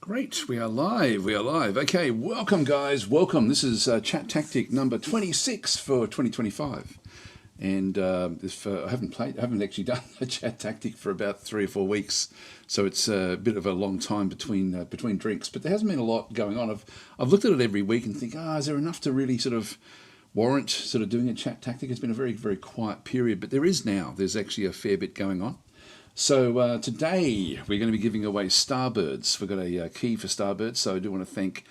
Great, we are live. We are live. Okay, welcome, guys. Welcome. This is ChatTactic number 26 for 2025, and I haven't actually done a ChatTactic for about 3 or 4 weeks, so it's a bit of a long time between drinks. But there hasn't been a lot going on. I've looked at it every week and think, is there enough to really sort of warrant sort of doing a ChatTactic? It's been a very, very quiet period, but there is now. There's actually a fair bit going on. So today we're going to be giving away Starbirds. We've got a key for Starbirds, so I do want to thank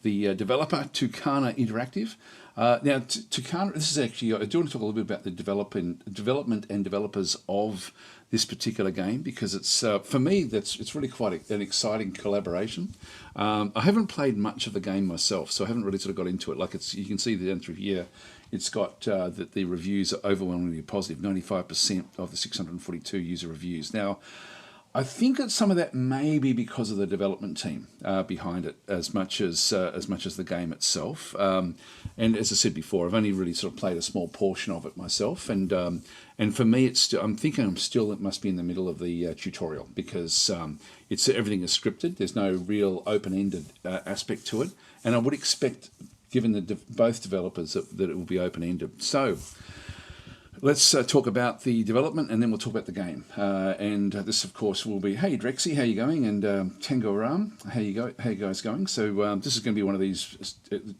the developer, Tucana Interactive. Now, Tucana, this is actually, I do want to talk a little bit about the development and developers of this particular game, because it's, for me, it's really quite an exciting collaboration. I haven't played much of the game myself, so I haven't really sort of got into it. Like you can see down through here, it's got that the reviews are overwhelmingly positive, 95% of the 642 user reviews. Now, I think that some of that may be because of the development team behind it, as much as the game itself. And as I said before, I've only really sort of played a small portion of it myself, and for me, I'm thinking it must be in the middle of the tutorial, because everything is scripted. There's no real open-ended aspect to it, and I would expect, given both developers, that it will be open-ended. So let's talk about the development, and then we'll talk about the game. And this, of course, will be, hey, Drexy, how you going? And Tango Ram, how you guys going? So this is going to be one of these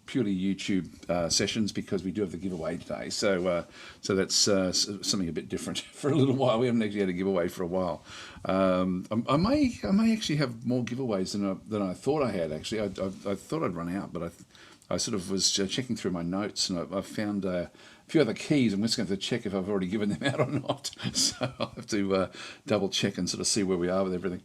purely YouTube sessions, because we do have the giveaway today. So that's something a bit different for a little while. We haven't actually had a giveaway for a while. I may actually have more giveaways than I thought I had. Actually, I thought I'd run out, but I sort of was checking through my notes, and I found a few other keys. I'm just going to have to check if I've already given them out or not. So I'll have to double check and sort of see where we are with everything.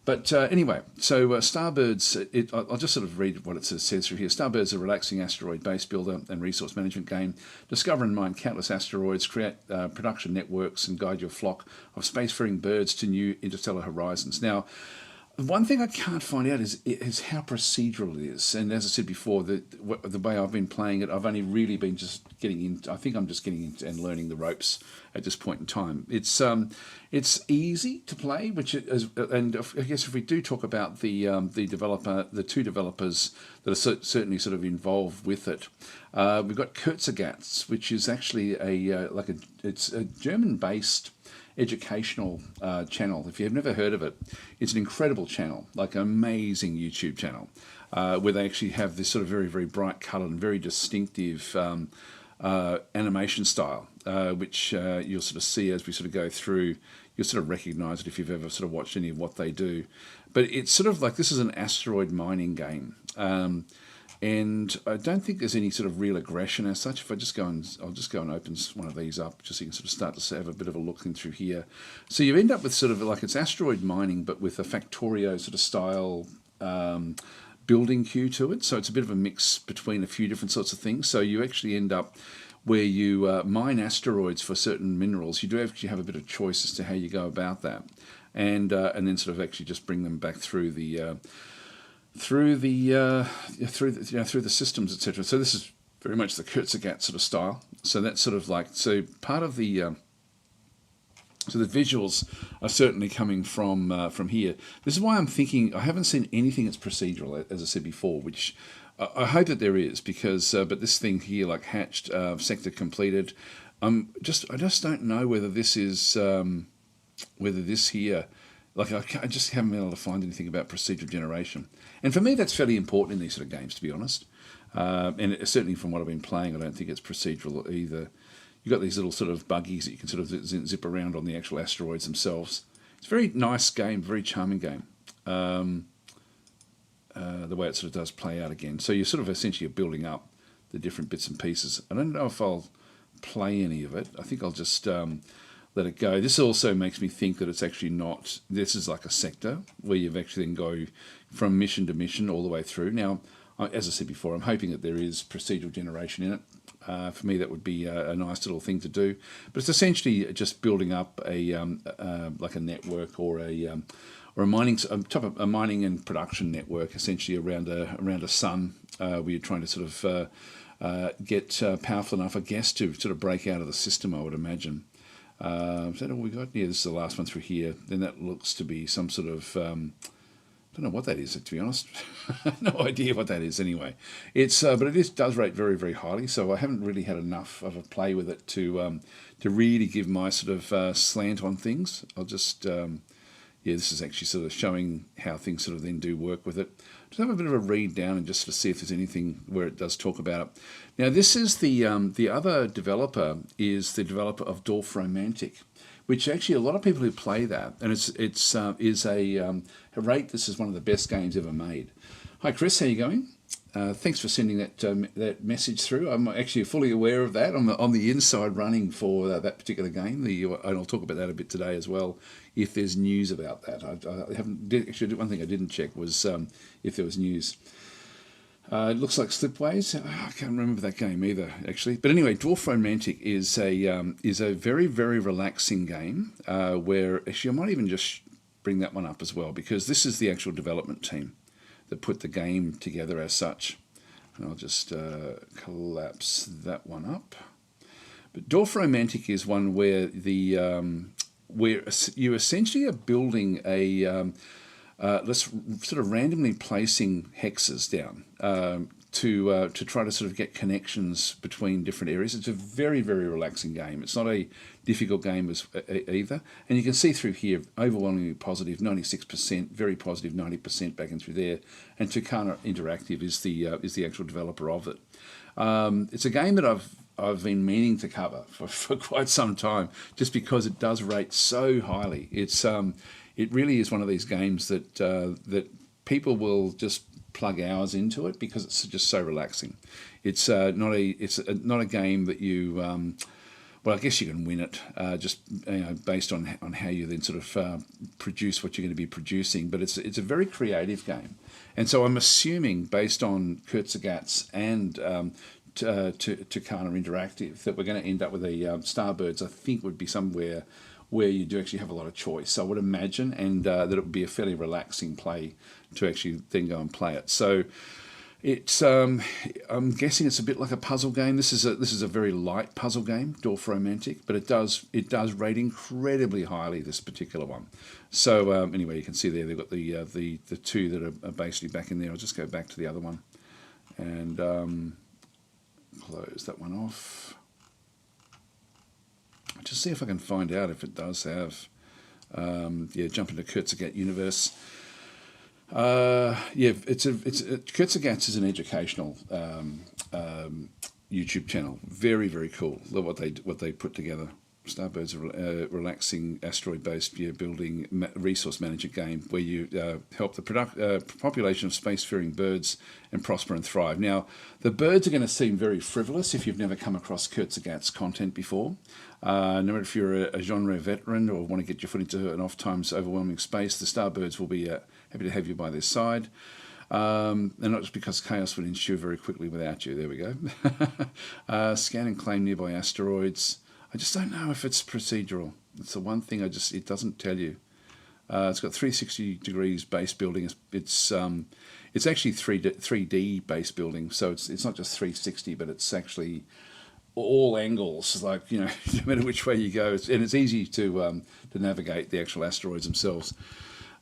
But anyway, so Starbirds, I'll just sort of read what it says through here. Starbirds are a relaxing asteroid base builder and resource management game. Discover and mine countless asteroids, create production networks, and guide your flock of spacefaring birds to new interstellar horizons. Now, one thing I can't find out is how procedural it is. And as I said before, the way I've been playing it, I've only really been just getting in. I think I'm just getting into and learning the ropes at this point in time. It's easy to play, and I guess if we do talk about the two developers that are certainly sort of involved with it, we've got Kurzergatz, which is actually it's a German-based educational channel. If you've never heard of it, it's an incredible channel, like an amazing YouTube channel, where they actually have this sort of very, very bright coloured and very distinctive animation style, which you'll sort of see as we sort of go through. You'll sort of recognise it if you've ever sort of watched any of what they do. But it's sort of like, this is an asteroid mining game. And I don't think there's any sort of real aggression as such. If I'll just go and open one of these up, just so you can sort of start to have a bit of a look in through here. So you end up with sort of like, it's asteroid mining, but with a Factorio sort of style building queue to it. So it's a bit of a mix between a few different sorts of things. So you actually end up where you mine asteroids for certain minerals. You do actually have a bit of choice as to how you go about that, and then sort of actually just bring them back through the systems, etc. So this is very much the Kurzergatz sort of style. So that's sort of like, so part of the so the visuals are certainly coming from here. This is why I'm thinking I haven't seen anything that's procedural, as I said before, which I hope that there is, because but this thing here, like hatched, sector completed, I just don't know whether this is whether this here. Like, I just haven't been able to find anything about procedural generation. And for me, that's fairly important in these sort of games, to be honest. And certainly from what I've been playing, I don't think it's procedural either. You've got these little sort of buggies that you can sort of zip around on the actual asteroids themselves. It's a very nice game, very charming game. The way it sort of does play out again. So you're sort of essentially building up the different bits and pieces. I don't know if I'll play any of it. I think I'll just let it go. This also makes me think that it's actually not, this is like a sector where you've actually then go from mission to mission all the way through. Now, as I said before, I'm hoping that there is procedural generation in it. For me, that would be a nice little thing to do. But it's essentially just building up like a network or a mining, a mining and production network, essentially around a sun, where you're trying to sort of get powerful enough, I guess, to sort of break out of the system, I would imagine. Is that all we got? Yeah, this is the last one through here. Then that looks to be some sort of don't know what that is, to be honest. No idea what that is anyway. It's but does rate very, very highly, so I haven't really had enough of a play with it to really give my sort of slant on things. I'll just this is actually sort of showing how things sort of then do work with it. Just have a bit of a read down and just to see if there's anything where it does talk about it. Now this is the other developer is the developer of Dorf Romantic, which actually a lot of people who play that, and is a rate this is one of the best games ever made. Hi Chris, how you going? Thanks for sending that message through. I'm actually fully aware of that. I'm on the inside running for that particular game. And I'll talk about that a bit today as well, if there's news about that. I haven't actually. One thing I didn't check was if there was news. It looks like Slipways. I can't remember that game either, actually. But anyway, Dwarf Romantic is a very, very relaxing game where actually I might even just bring that one up as well, because this is the actual development team that put the game together as such. And I'll just collapse that one up. But Dwarf Romantic is one where where you essentially are building a let's sort of randomly placing hexes down to try to sort of get connections between different areas. It's a very, very relaxing game. It's not a difficult game either. And you can see through here, overwhelmingly positive, 96%, very positive, 90% back and through there. And Tucana Interactive is the actual developer of it. It's a game that I've been meaning to cover for quite some time, just because it does rate so highly. It really is one of these games that people will just plug hours into it because it's just so relaxing. It's not a game that you well, I guess you can win it just based on how you then sort of produce what you're going to be producing. But it's a very creative game, and so I'm assuming based on Kurtzergatz and Tucana Interactive that we're going to end up with a Starbirds. I think would be somewhere where you do actually have a lot of choice. So I would imagine, and that it would be a fairly relaxing play to actually then go and play it. So it's I'm guessing it's a bit like a puzzle game. This is a very light puzzle game, Dorf Romantic, but it does rate incredibly highly, this particular one. So anyway, you can see there they've got the two that are basically back in there. I'll just go back to the other one and close that one off. Just see if I can find out if it does have, jump into Kurtzergatz universe. Kurtzergatz is an educational YouTube channel. Very, very cool. What they put together. Starbirds are relaxing asteroid-based building resource manager game where you help the population of spacefaring birds and prosper and thrive. Now, the birds are going to seem very frivolous if you've never come across Kurtzergatz content before. No matter if you're a genre veteran or want to get your foot into an oft-times overwhelming space, the Starbirds will be happy to have you by their side. And not just because chaos would ensue very quickly without you. There we go. Scan and claim nearby asteroids. I just don't know if it's procedural. It's the one thing it doesn't tell you. It's got 360 degrees base building. It's actually 3D base building, so it's not just 360, but it's actually all angles. Like no matter which way you go, and it's easy to navigate the actual asteroids themselves.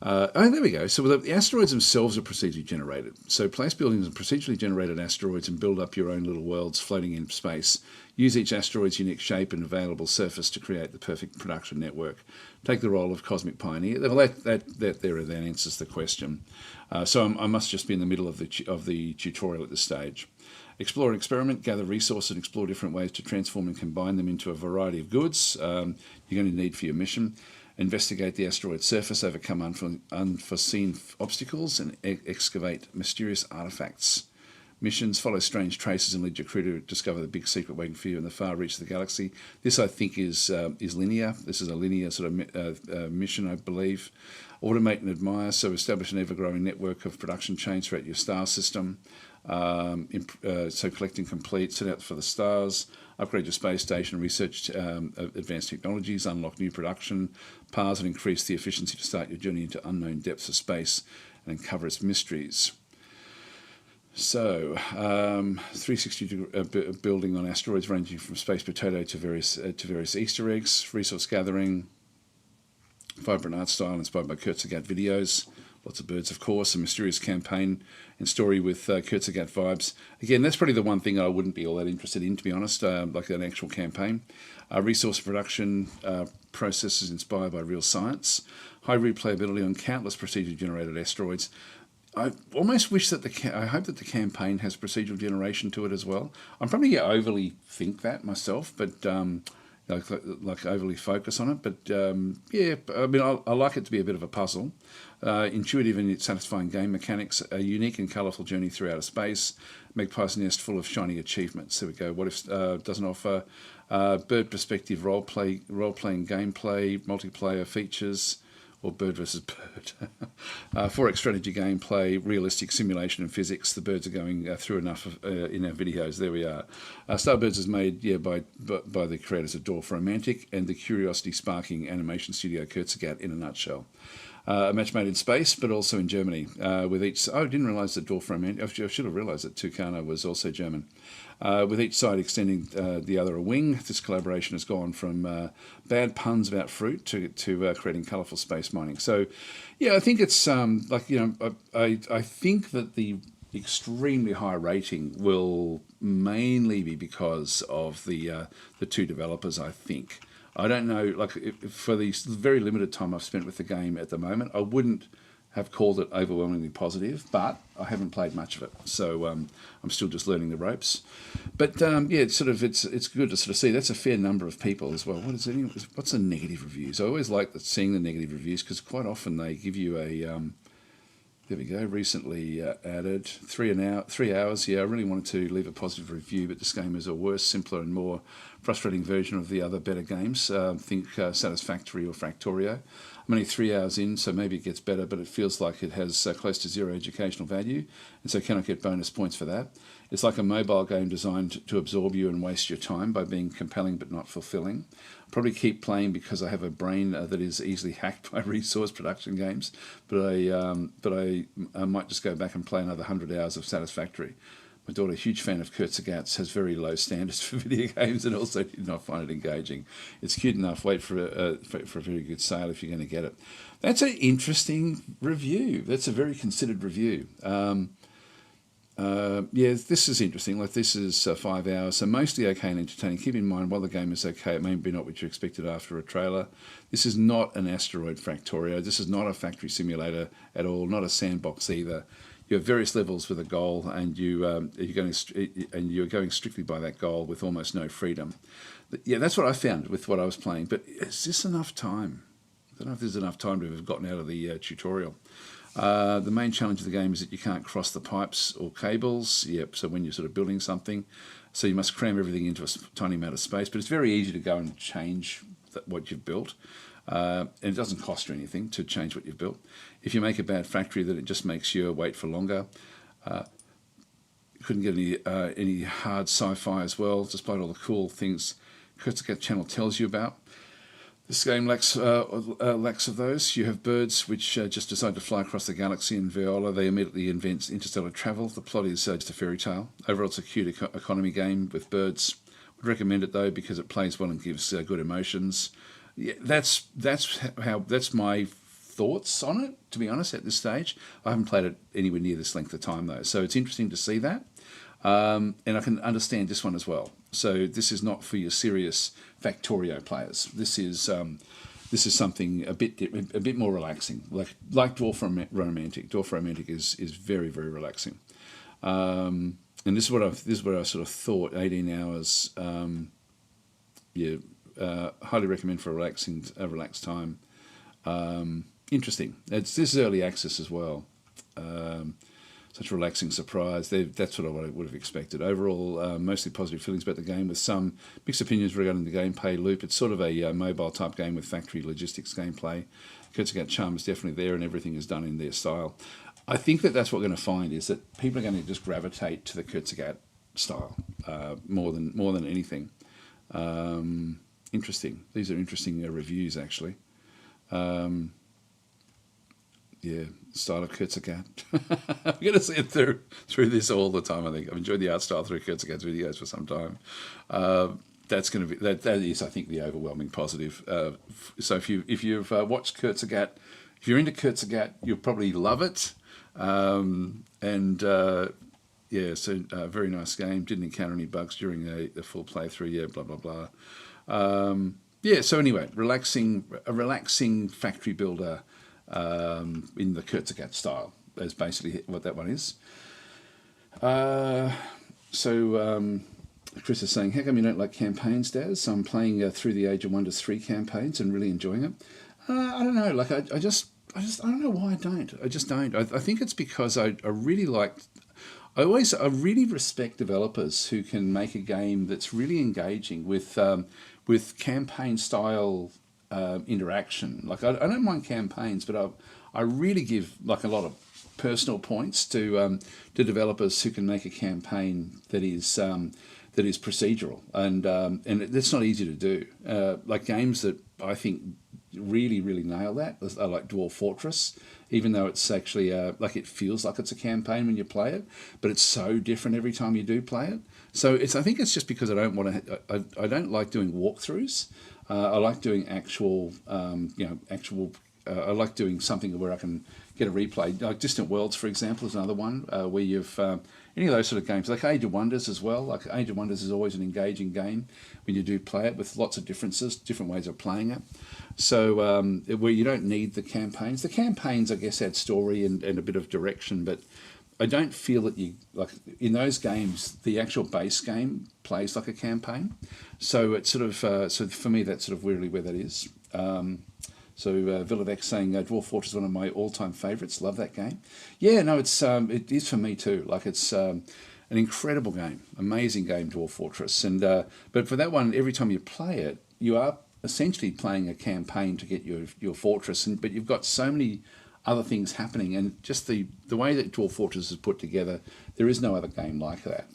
There we go. So the asteroids themselves are procedurally generated. So place buildings are procedurally generated asteroids and build up your own little worlds floating in space. Use each asteroid's unique shape and available surface to create the perfect production network. Take the role of cosmic pioneer. Well, that there then answers the question. So I must just be in the middle of the tutorial at this stage. Explore and experiment, gather resources and explore different ways to transform and combine them into a variety of goods you're going to need for your mission. Investigate the asteroid surface, overcome unforeseen obstacles, and excavate mysterious artifacts. Missions: follow strange traces and lead your crew to discover the big secret waiting for you in the far reach of the galaxy. This, I think, is linear. This is a linear sort of mission, I believe. Automate and admire, so establish an ever-growing network of production chains throughout your star system. So collect and complete, set out for the stars. Upgrade your space station, research advanced technologies, unlock new production paths, and increase the efficiency to start your journey into unknown depths of space and uncover its mysteries. So, 360 building on asteroids ranging from space potato to various Easter eggs, resource gathering, vibrant art style inspired by Kurtzergatz videos. Lots of birds, of course, a mysterious campaign and story with Kurtzagat vibes. Again, that's probably the one thing I wouldn't be all that interested in, to be honest, like an actual campaign. Resource production processes inspired by real science. High replayability on countless procedure-generated asteroids. I almost wish that I hope that the campaign has procedural generation to it as well. I'm probably going to overly think that myself, but like overly focus on it. But yeah, I mean, I like it to be a bit of a puzzle. Intuitive and satisfying game mechanics, a unique and colourful journey through outer space, Magpie's Nest full of shiny achievements. There we go. What if doesn't offer bird perspective role-playing gameplay, multiplayer features, or bird versus bird. 4X strategy gameplay, realistic simulation and physics. The birds are going through enough in our videos. There we are. Starbirds is made by the creators of Dwarf Romantic and the curiosity-sparking animation studio Kurtzagat in a nutshell. A match made in space, but also in Germany. With each, I didn't realise that Dwarf Romantic. I should have realised that Tucano was also German. With each side extending the other a wing, this collaboration has gone from bad puns about fruit to creating colourful space mining. So, yeah, I think it's I think that the extremely high rating will mainly be because of the two developers. I think. I don't know, like, for the very limited time I've spent with the game at the moment, I wouldn't have called it overwhelmingly positive, but I haven't played much of it, so I'm still just learning the ropes. But yeah, it's good to sort of see. That's a fair number of people as well. What's the negative reviews? I always like seeing the negative reviews because quite often they give you a there we go. Recently added 3 hours. Yeah, I really wanted to leave a positive review, but this game is a worse, simpler, and more frustrating version of the other better games. Think Satisfactory or Fractorio. I'm only 3 hours in, so maybe it gets better, but it feels like it has close to zero educational value, and so cannot get bonus points for that. It's like a mobile game designed to absorb you and waste your time by being compelling but not fulfilling. Probably keep playing because I have a brain that is easily hacked by resource production games, but I might just go back and play another 100 hours of Satisfactory. My daughter, a huge fan of Kurtzagat's, has very low standards for video games and also did not find it engaging. It's cute enough. Wait for a very good sale if you're going to get it. That's an interesting review. That's a very considered review. Yeah, this is interesting. Like, this is 5 hours, so mostly okay and entertaining. Keep in mind, while the game is okay, it may be not what you expected after a trailer. This is not an asteroid Fractorio. This is not a factory simulator at all. Not a sandbox either. You have various levels with a goal, and you're going strictly by that goal with almost no freedom. Yeah, that's what I found with what I was playing. But is this enough time? I don't know if there's enough time to have gotten out of the tutorial. The main challenge of the game is that you can't cross the pipes or cables. Yep. So when you're sort of building something, so you must cram everything into a tiny amount of space. But it's very easy to go and change what you've built. And it doesn't cost you anything to change what you've built. If you make a bad factory, then it just makes you wait for longer. Couldn't get any hard sci-fi as well, despite all the cool things Kurtzagat channel tells you about. This game lacks of those. You have birds which just decide to fly across the galaxy in Viola. They immediately invent interstellar travel. The plot is just a fairy tale. Overall, it's a cute economy game with birds. Would recommend it though because it plays well and gives good emotions. Yeah, that's my thoughts on it, to be honest, at this stage. I haven't played it anywhere near this length of time though, so it's interesting to see that. And I can understand this one as well. So this is not for your serious Factorio players. This is something a bit more relaxing, like Dwarf Romantic. Dwarf Romantic is very, very relaxing. And this is what I sort of thought. 18 hours. Highly recommend for a relaxed time. Interesting. This is early access as well. Such a relaxing surprise. That's what I would have expected. Overall, mostly positive feelings about the game, with some mixed opinions regarding the gameplay loop. It's sort of a mobile type game with factory logistics gameplay. Kurtzagat charm is definitely there, and everything is done in their style. I think that's what we're going to find is that people are going to just gravitate to the Kurtzagat style more than anything. Interesting. These are interesting reviews, actually. Yeah, style of Kurtzagat. I'm going to see it through this all the time. I think I've enjoyed the art style through Kurtzagat's videos for some time. That's going to be that is, I think, the overwhelming positive. So if you've watched Kurtzagat, if you're into Kurtzagat, you'll probably love it. Very nice game. Didn't encounter any bugs during the full playthrough. Yeah, blah blah blah. So anyway, a relaxing factory builder in the Kurtzagat style. That's basically what that one is. Chris is saying, how come you don't like campaigns, Daz? I'm playing through the Age of Wonders 3 campaigns and really enjoying it. I don't know. Like I don't know why I don't. I just don't. I think it's because I really like. I really respect developers who can make a game that's really engaging with campaign style interaction. Like I don't mind campaigns, but I really give like a lot of personal points to developers who can make a campaign that is procedural, and that's not easy to do. Like games that I think really nail that are like Dwarf Fortress, even though it's actually like it feels like it's a campaign when you play it, but it's so different every time you do play it. So I think it's just because I don't want to. I don't like doing walkthroughs. I like doing actual. I like doing something where I can get a replay. Like Distant Worlds, for example, is another one where you've any of those sort of games, like Age of Wonders as well. Like Age of Wonders is always an engaging game when you do play it, with lots of differences, different ways of playing it. So where you don't need the campaigns. The campaigns, I guess, add story and a bit of direction, but I don't feel that you, like in those games, the actual base game plays like a campaign. So it's sort of, so for me, that's sort of weirdly where that is. Villavex saying Dwarf Fortress is one of my all-time favourites. Love that game. Yeah, no, it is for me too. Like it's an incredible game, amazing game, Dwarf Fortress. And but for that one, every time you play it, you are essentially playing a campaign to get your fortress, but you've got so many other things happening, and just the way that Dwarf Fortress is put together, there is no other game like that.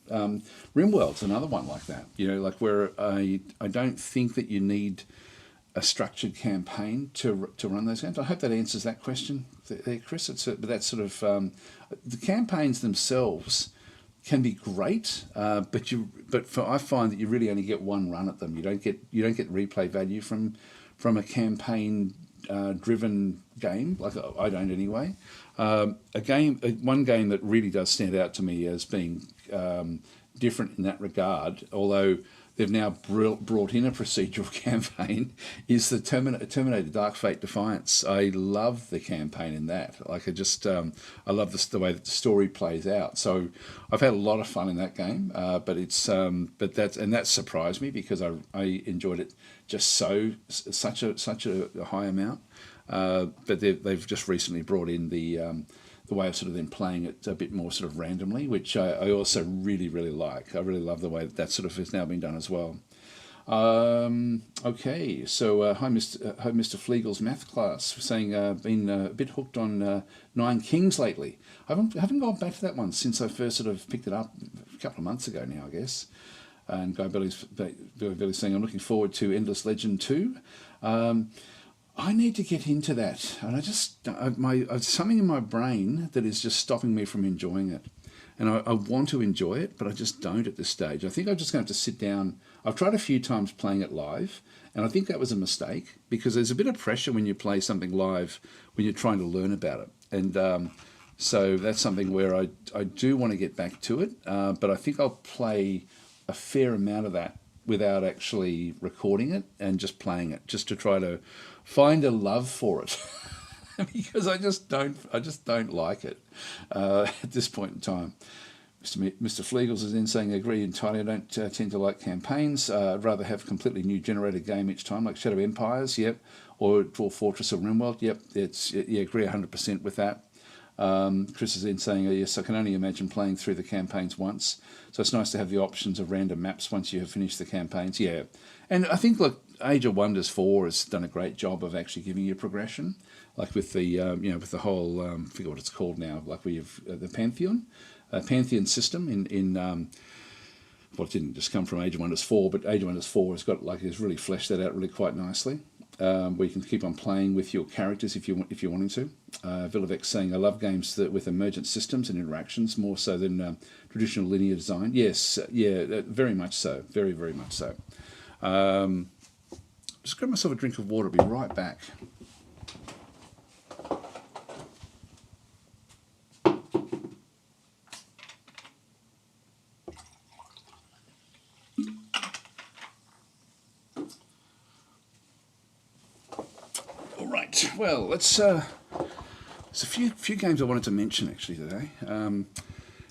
RimWorld's another one like that. You know, like where I don't think that you need a structured campaign to run those games. I hope that answers that question there, Chris. But that's sort of the campaigns themselves can be great, but I find that you really only get one run at them. You don't get replay value from a campaign driven game. Like I don't anyway. One game that really does stand out to me as being different in that regard, although they've now brought in a procedural campaign, is the Terminator Dark Fate Defiance. I love the campaign in that. Like I love the way that the story plays out. So I've had a lot of fun in that game, but that surprised me because I enjoyed it just such a high amount. But they've just recently brought in the way of sort of then playing it a bit more sort of randomly, which I also really like. I really love the way that sort of has now been done as well. Okay, so hi Mr. Fleagle's math class, saying been a bit hooked on Nine Kings lately. I haven't gone back to that one since I first sort of picked it up a couple of months ago now, I guess. And Guy Billy's saying I'm looking forward to Endless Legend 2. I need to get into that, and there's something in my brain that is just stopping me from enjoying it, and I want to enjoy it, but I just don't at this stage. I think I'm just going to have to sit down. I've tried a few times playing it live, and I think that was a mistake because there's a bit of pressure when you play something live when you're trying to learn about it, and so that's something where I do want to get back to it, but I think I'll play a fair amount of that without actually recording it and just playing it, just to try to find a love for it because I just don't like it at this point in time. Mr. Fleagles is then saying, I agree entirely. I don't tend to like campaigns. I'd rather have a completely new generated game each time, like Shadow Empires, yep, or Dwarf Fortress or RimWorld, yep. Agree 100% with that. Chris is then saying, yes, I can only imagine playing through the campaigns once. So it's nice to have the options of random maps once you have finished the campaigns. Yeah, and I think Age of Wonders 4 has done a great job of actually giving you progression, like with the with the whole I forget what it's called now, like we have the Pantheon system in well, it didn't just come from Age of Wonders 4, but Age of Wonders 4 has really fleshed that out really quite nicely. Where you can keep on playing with your characters if you're wanting to. Villavex saying, I love games with emergent systems and interactions more so than traditional linear design. Yes, very much so, very much so. Just grab myself a drink of water. I'll be right back. right, well, there's a few games I wanted to mention actually today,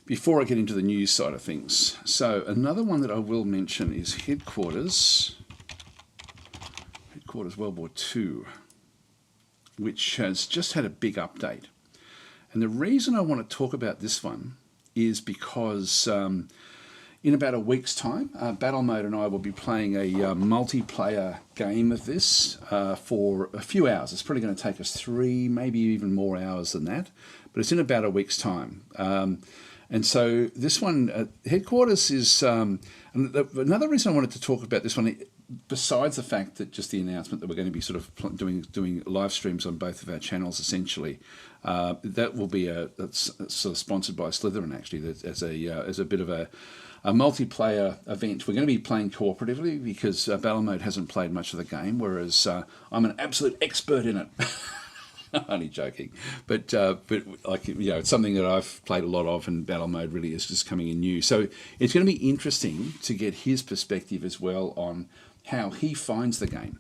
before I get into the news side of things. So another one that I will mention is Headquarters World War II, which has just had a big update. And the reason I want to talk about this one is because in about a week's time, Battle Mode and I will be playing a multiplayer game of this for a few hours. It's probably going to take us 3, maybe even more hours than that, but it's in about a week's time. And so this one, Headquarters, is another reason I wanted to talk about this one, besides the fact that just the announcement that we're going to be sort of doing live streams on both of our channels, essentially. That will be that's sort of sponsored by Slytherin, actually, as a bit of a multiplayer event. We're going to be playing cooperatively because Battle Mode hasn't played much of the game, whereas I'm an absolute expert in it. Only joking, but like, you know, it's something that I've played a lot of, and Battle Mode really is just coming in new. So it's going to be interesting to get his perspective as well on how he finds the game,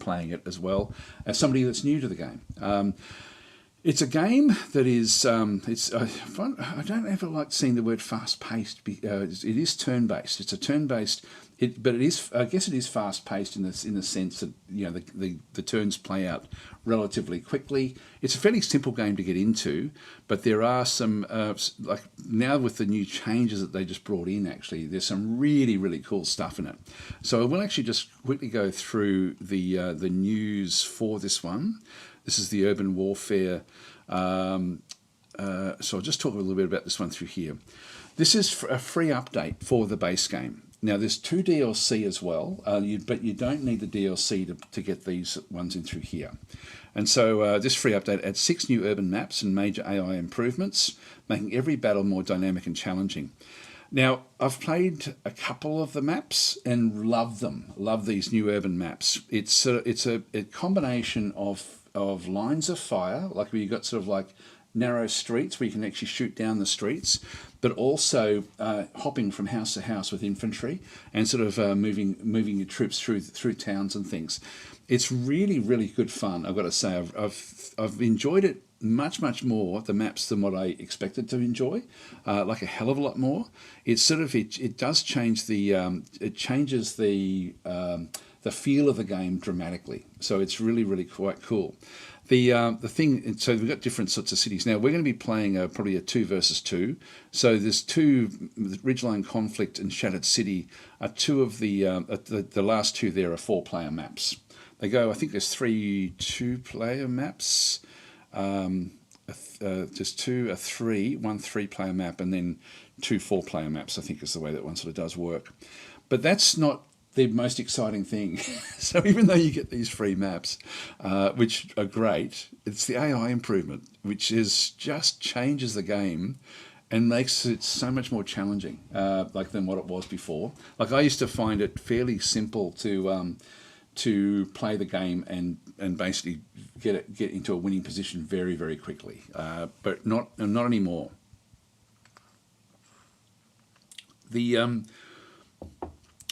playing it as well as somebody that's new to the game. It's a game that is, I don't ever like seeing the word fast-paced. It is turn-based. It's a turn-based, but it is, I guess it is fast-paced in the sense that, you know, the turns play out relatively quickly. It's a fairly simple game to get into, but there are some, like now with the new changes that they just brought in, actually, there's some really, really cool stuff in it. So I will actually just quickly go through the news for this one. This is the Urban Warfare. So I'll just talk a little bit about this one through here. This is a free update for the base game. Now, there's 2 DLC as well, but you don't need the DLC to get these ones in through here. And so this free update adds 6 new urban maps and major AI improvements, making every battle more dynamic and challenging. Now, I've played a couple of the maps and love them. Love these new urban maps. It's a combination of lines of fire, like where you've got sort of like narrow streets where you can actually shoot down the streets, but also hopping from house to house with infantry and sort of moving your troops through towns and things. It's really, really good fun. I've got to say, I've enjoyed it much more, the maps, than what I expected to enjoy, like a hell of a lot more. It does change it changes the feel of the game dramatically. So it's really, really quite cool. The thing, so we've got different sorts of cities. Now, we're going to be playing probably a 2 versus 2. So there's 2, Ridgeline Conflict and Shattered City are 2 of the last 2 there are 4-player maps. They go, I think there's 3 2-player maps, just 2, a 3, 1 3-player map, and then 2 4-player maps, I think is the way that one sort of does work. But that's not the most exciting thing. So even though you get these free maps, which are great, it's the AI improvement, which just changes the game and makes it so much more challenging, than what it was before. Like, I used to find it fairly simple to play the game and basically get into a winning position very, very quickly, but not anymore.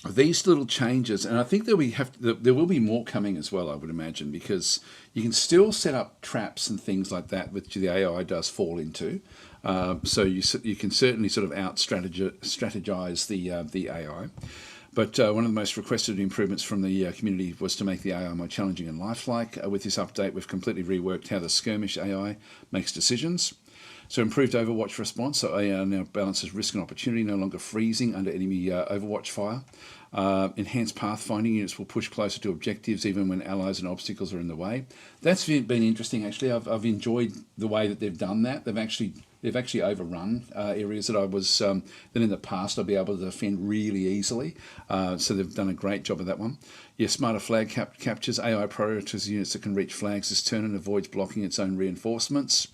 These little changes, and I think there will be more coming as well, I would imagine, because you can still set up traps and things like that, which the AI does fall into. So you can certainly sort of strategize the AI. But one of the most requested improvements from the community was to make the AI more challenging and lifelike. With this update, we've completely reworked how the skirmish AI makes decisions. So improved Overwatch response, so AI now balances risk and opportunity, no longer freezing under enemy Overwatch fire. Enhanced pathfinding, units will push closer to objectives even when allies and obstacles are in the way. That's been interesting, actually. I've enjoyed the way that they've done that. They've actually overrun areas that that in the past I'd be able to defend really easily. So they've done a great job of that one. Yeah, smarter flag captures. AI prioritizes units that can reach flags this turn and avoids blocking its own reinforcements.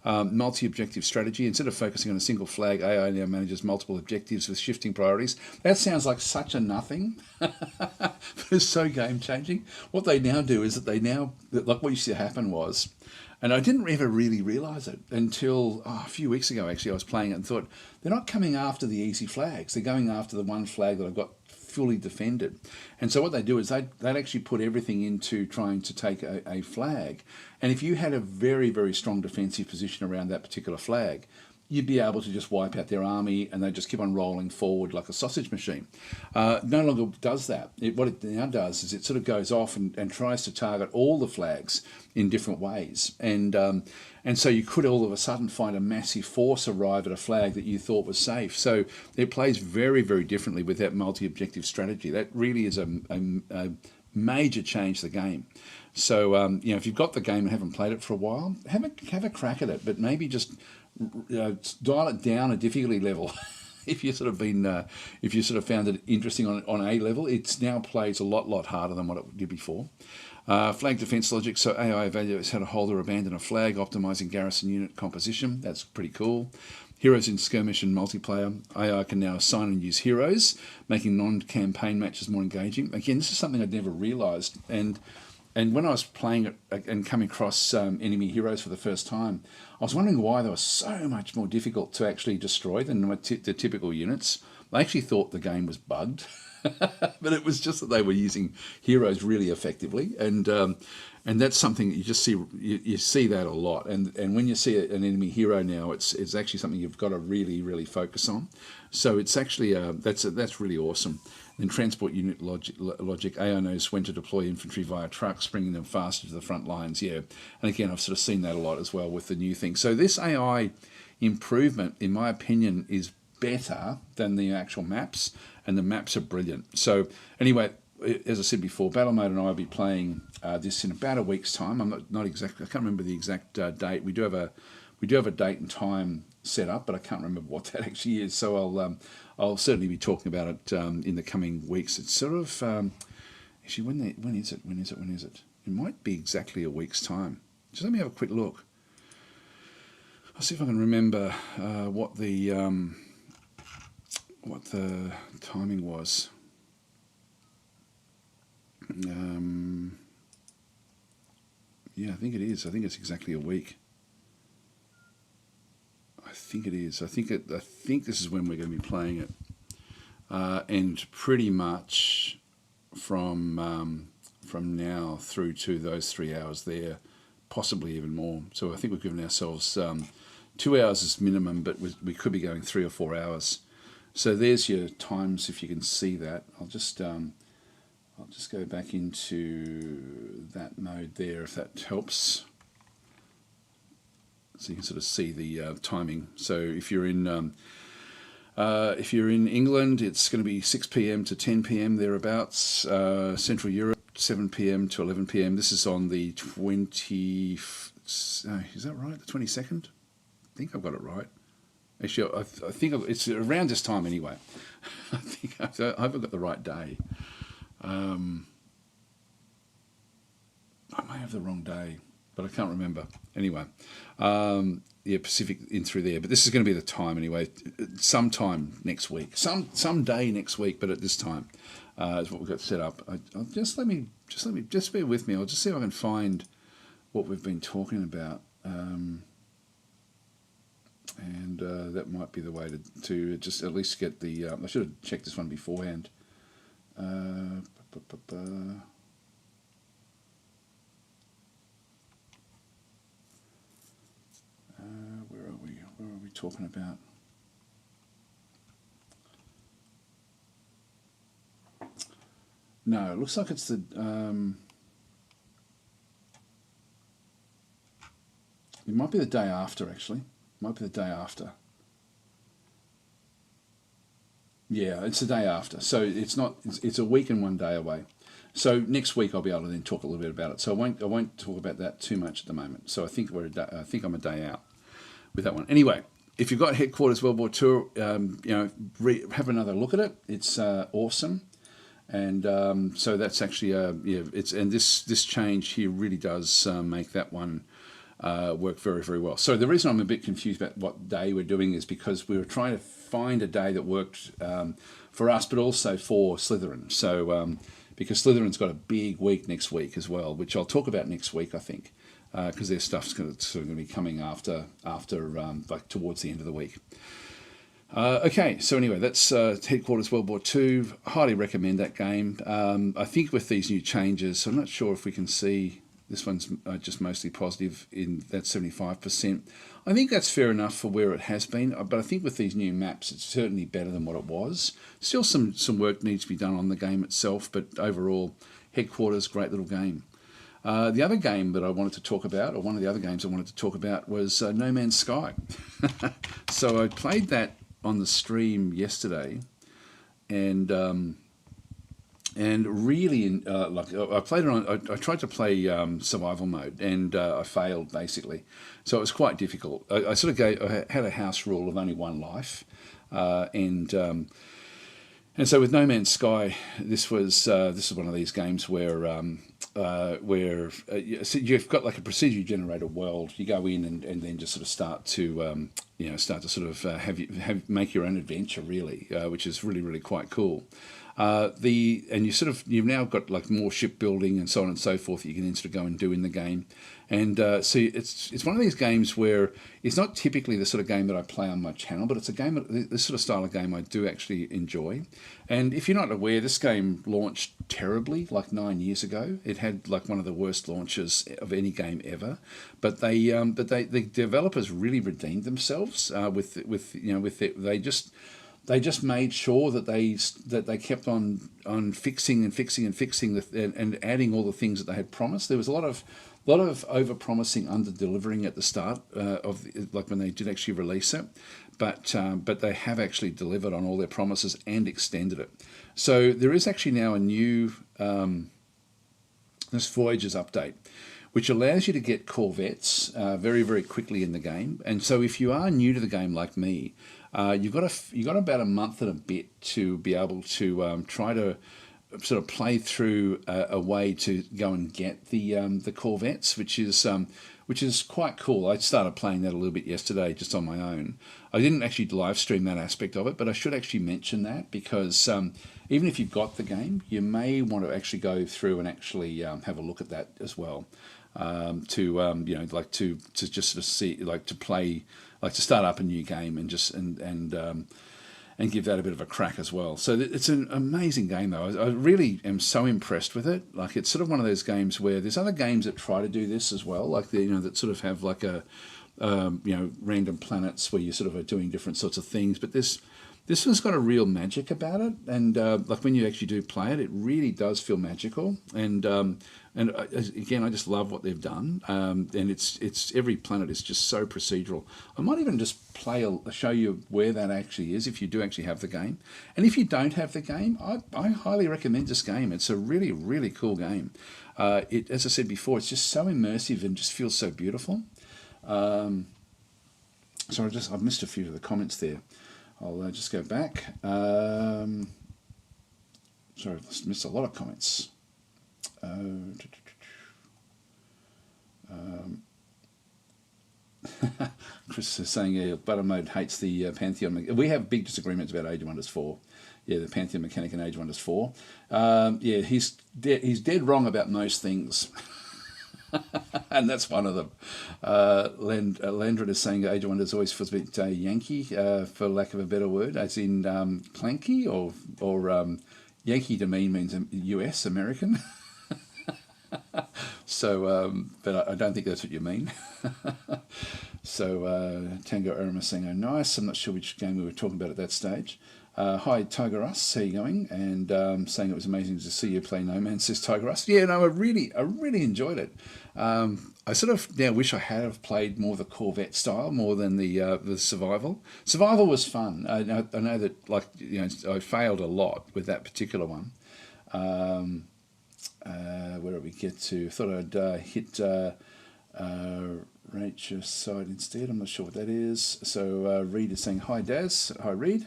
Multi-objective strategy. Instead of focusing on a single flag, AI now manages multiple objectives with shifting priorities. That sounds like such a nothing, but it's so game-changing. What they now do is that like what used to happen was, and I didn't ever really realise it until a few weeks ago, actually. I was playing it and thought, they're not coming after the easy flags. They're going after the one flag that I've got fully defended. And so what they do is they'd actually put everything into trying to take a flag. And if you had a very, very strong defensive position around that particular flag, you'd be able to just wipe out their army and they just keep on rolling forward like a sausage machine. No longer does that. What it now does is it sort of goes off and tries to target all the flags in different ways. And so you could all of a sudden find a massive force arrive at a flag that you thought was safe. So it plays very, very differently with that multi-objective strategy. That really is a major change to the game. So, if you've got the game and haven't played it for a while, have a crack at it, but maybe just dial it down a difficulty level. If you sort of found it interesting on A level, it now plays a lot harder than what it did before. Flag defense logic, so AI evaluates how to hold or abandon a flag, optimizing garrison unit composition. That's pretty cool. Heroes in skirmish and multiplayer. AI can now assign and use heroes, making non-campaign matches more engaging. Again, this is something I'd never realized. And when I was playing it and coming across enemy heroes for the first time, I was wondering why they were so much more difficult to actually destroy than the typical units. I actually thought the game was bugged, but it was just that they were using heroes really effectively, and that's something that you just see. You see that a lot, and when you see an enemy hero now, it's actually something you've got to really focus on. So it's actually that's really awesome. In transport unit logic, AI knows when to deploy infantry via trucks, bringing them faster to the front lines. Yeah, and again, I've sort of seen that a lot as well with the new thing. So this AI improvement, in my opinion, is better than the actual maps, and the maps are brilliant. So anyway, as I said before, Battle Mode and I will be playing this in about a week's time. I'm not exactly. I can't remember the exact date. We do have a date and time set up, but I can't remember what that actually is. So I'll certainly be talking about it in the coming weeks. It's sort of actually when is it? It might be exactly a week's time. Just let me have a quick look. I'll see if I can remember what the timing was. Yeah, I think it is. I think it's exactly a week. I think it is. I think this is when we're going to be playing it, and pretty much from now through to those 3 hours there, possibly even more. So I think we've given ourselves 2 hours as minimum, but we could be going 3 or 4 hours. So there's your times if you can see that. I'll just go back into that mode there if that helps. So you can sort of see the timing. So if you're in England, it's going to be 6 p.m. to 10 p.m. thereabouts. Central Europe, 7 p.m. to 11 p.m. This is on the 20. Is that right? The 22nd? I think I've got it right. Actually, I think it's around this time anyway. I hope I've got the right day. I may have the wrong day, but I can't remember. Anyway, Pacific in through there. But this is going to be the time anyway. Sometime next week, some day next week. But at this time, is what we've got set up. Just bear with me. I'll just see if I can find what we've been talking about. And that might be the way to just at least get the. I should have checked this one beforehand. Where are we? Where are we talking about? No, it looks like it's the. It might be the day after, actually. Might be the day after. Yeah, it's the day after. So it's not. It's a week and 1 day away. So next week I'll be able to then talk a little bit about it. So I won't talk about that too much at the moment. So I think I'm a day out with that one. Anyway, if you've got Headquarters World War II, have another look at it. It's awesome, and so that's actually this change here really does make that one work very, very well. So the reason I'm a bit confused about what day we're doing is because we were trying to find a day that worked for us, but also for Slytherin. So because Slytherin's got a big week next week as well, which I'll talk about next week, I think, because their stuff's going to be coming after like towards the end of the week. Okay, so anyway, that's Headquarters World War II. Highly recommend that game. I think with these new changes, I'm not sure if we can see, this one's just mostly positive in that 75%. I think that's fair enough for where it has been, but I think with these new maps, it's certainly better than what it was. Still some work needs to be done on the game itself, but overall, Headquarters, great little game. The other game that I wanted to talk about, or one of the other games I wanted to talk about, was No Man's Sky. So I played that on the stream yesterday, and really, like I played it on. I tried to play survival mode, and I failed basically. So it was quite difficult. I sort of I had a house rule of only one life, and so with No Man's Sky, this is one of these games where so you've got like a procedure generated world. You go in and then just sort of start to sort of make your own adventure really, which is really quite cool. You've now got like more shipbuilding and so on and so forth that you can then sort of go and do in the game. And so it's one of these games where it's not typically the sort of game that I play on my channel, but it's a game, this sort of style of game I do actually enjoy. And if you're not aware, this game launched terribly like 9 years ago. It had like one of the worst launches of any game ever. But the developers really redeemed themselves they just made sure that they kept on fixing and adding all the things that they had promised. There was a lot of over promising, under delivering at the start like when they did actually release it, but they have actually delivered on all their promises and extended it. So there is actually now a new this Voyages update, which allows you to get corvettes very quickly in the game. And so if you are new to the game like me, you've got about a month and a bit to be able to try to sort of play through a way to go and get the corvettes, which is quite cool. I started playing that a little bit yesterday just on my own. I didn't actually live stream that aspect of it, but I should actually mention that because even if you've got the game, you may want to actually go through and actually have a look at that as well. To just sort of see, like to play, like to start up a new game and just and give that a bit of a crack as well. So it's an amazing game though. I really am so impressed with it. Like it's sort of one of those games where there's other games that try to do this as well, like that sort of have like a random planets where you sort of are doing different sorts of things. But this one's got a real magic about it, and like when you actually do play it, it really does feel magical. And again, I just love what they've done. And it's every planet is just so procedural. I might even just show you where that actually is if you do actually have the game. And if you don't have the game, I highly recommend this game. It's a really cool game. As I said before, it's just so immersive and just feels so beautiful. So I've missed a few of the comments there. I'll just go back. Sorry, I've missed a lot of comments. Chris is saying Butter Mode hates the Pantheon. We have big disagreements about Age of Wonders 4. Yeah, the Pantheon mechanic in Age of Wonders 4. Yeah, he's dead wrong about most things. And that's one of them. Landred is saying Age of Wonders always feels a bit Yankee, for lack of a better word, as in clanky, or Yankee to me means US, American. So, but I don't think that's what you mean. So, Tango Irma saying, oh, nice. I'm not sure which game we were talking about at that stage. Hi, Tiger Us, how you going? And saying it was amazing to see you play No Man, says Tiger Us. Yeah, no, I really enjoyed it. I sort of now wish I had have played more the Corvette style more than the survival. Survival was fun. I know that I failed a lot with that particular one. Where did we get to? I thought I'd hit Rachel's side instead. I'm not sure what that is. So Reed is saying, hi Daz. Hi Reed.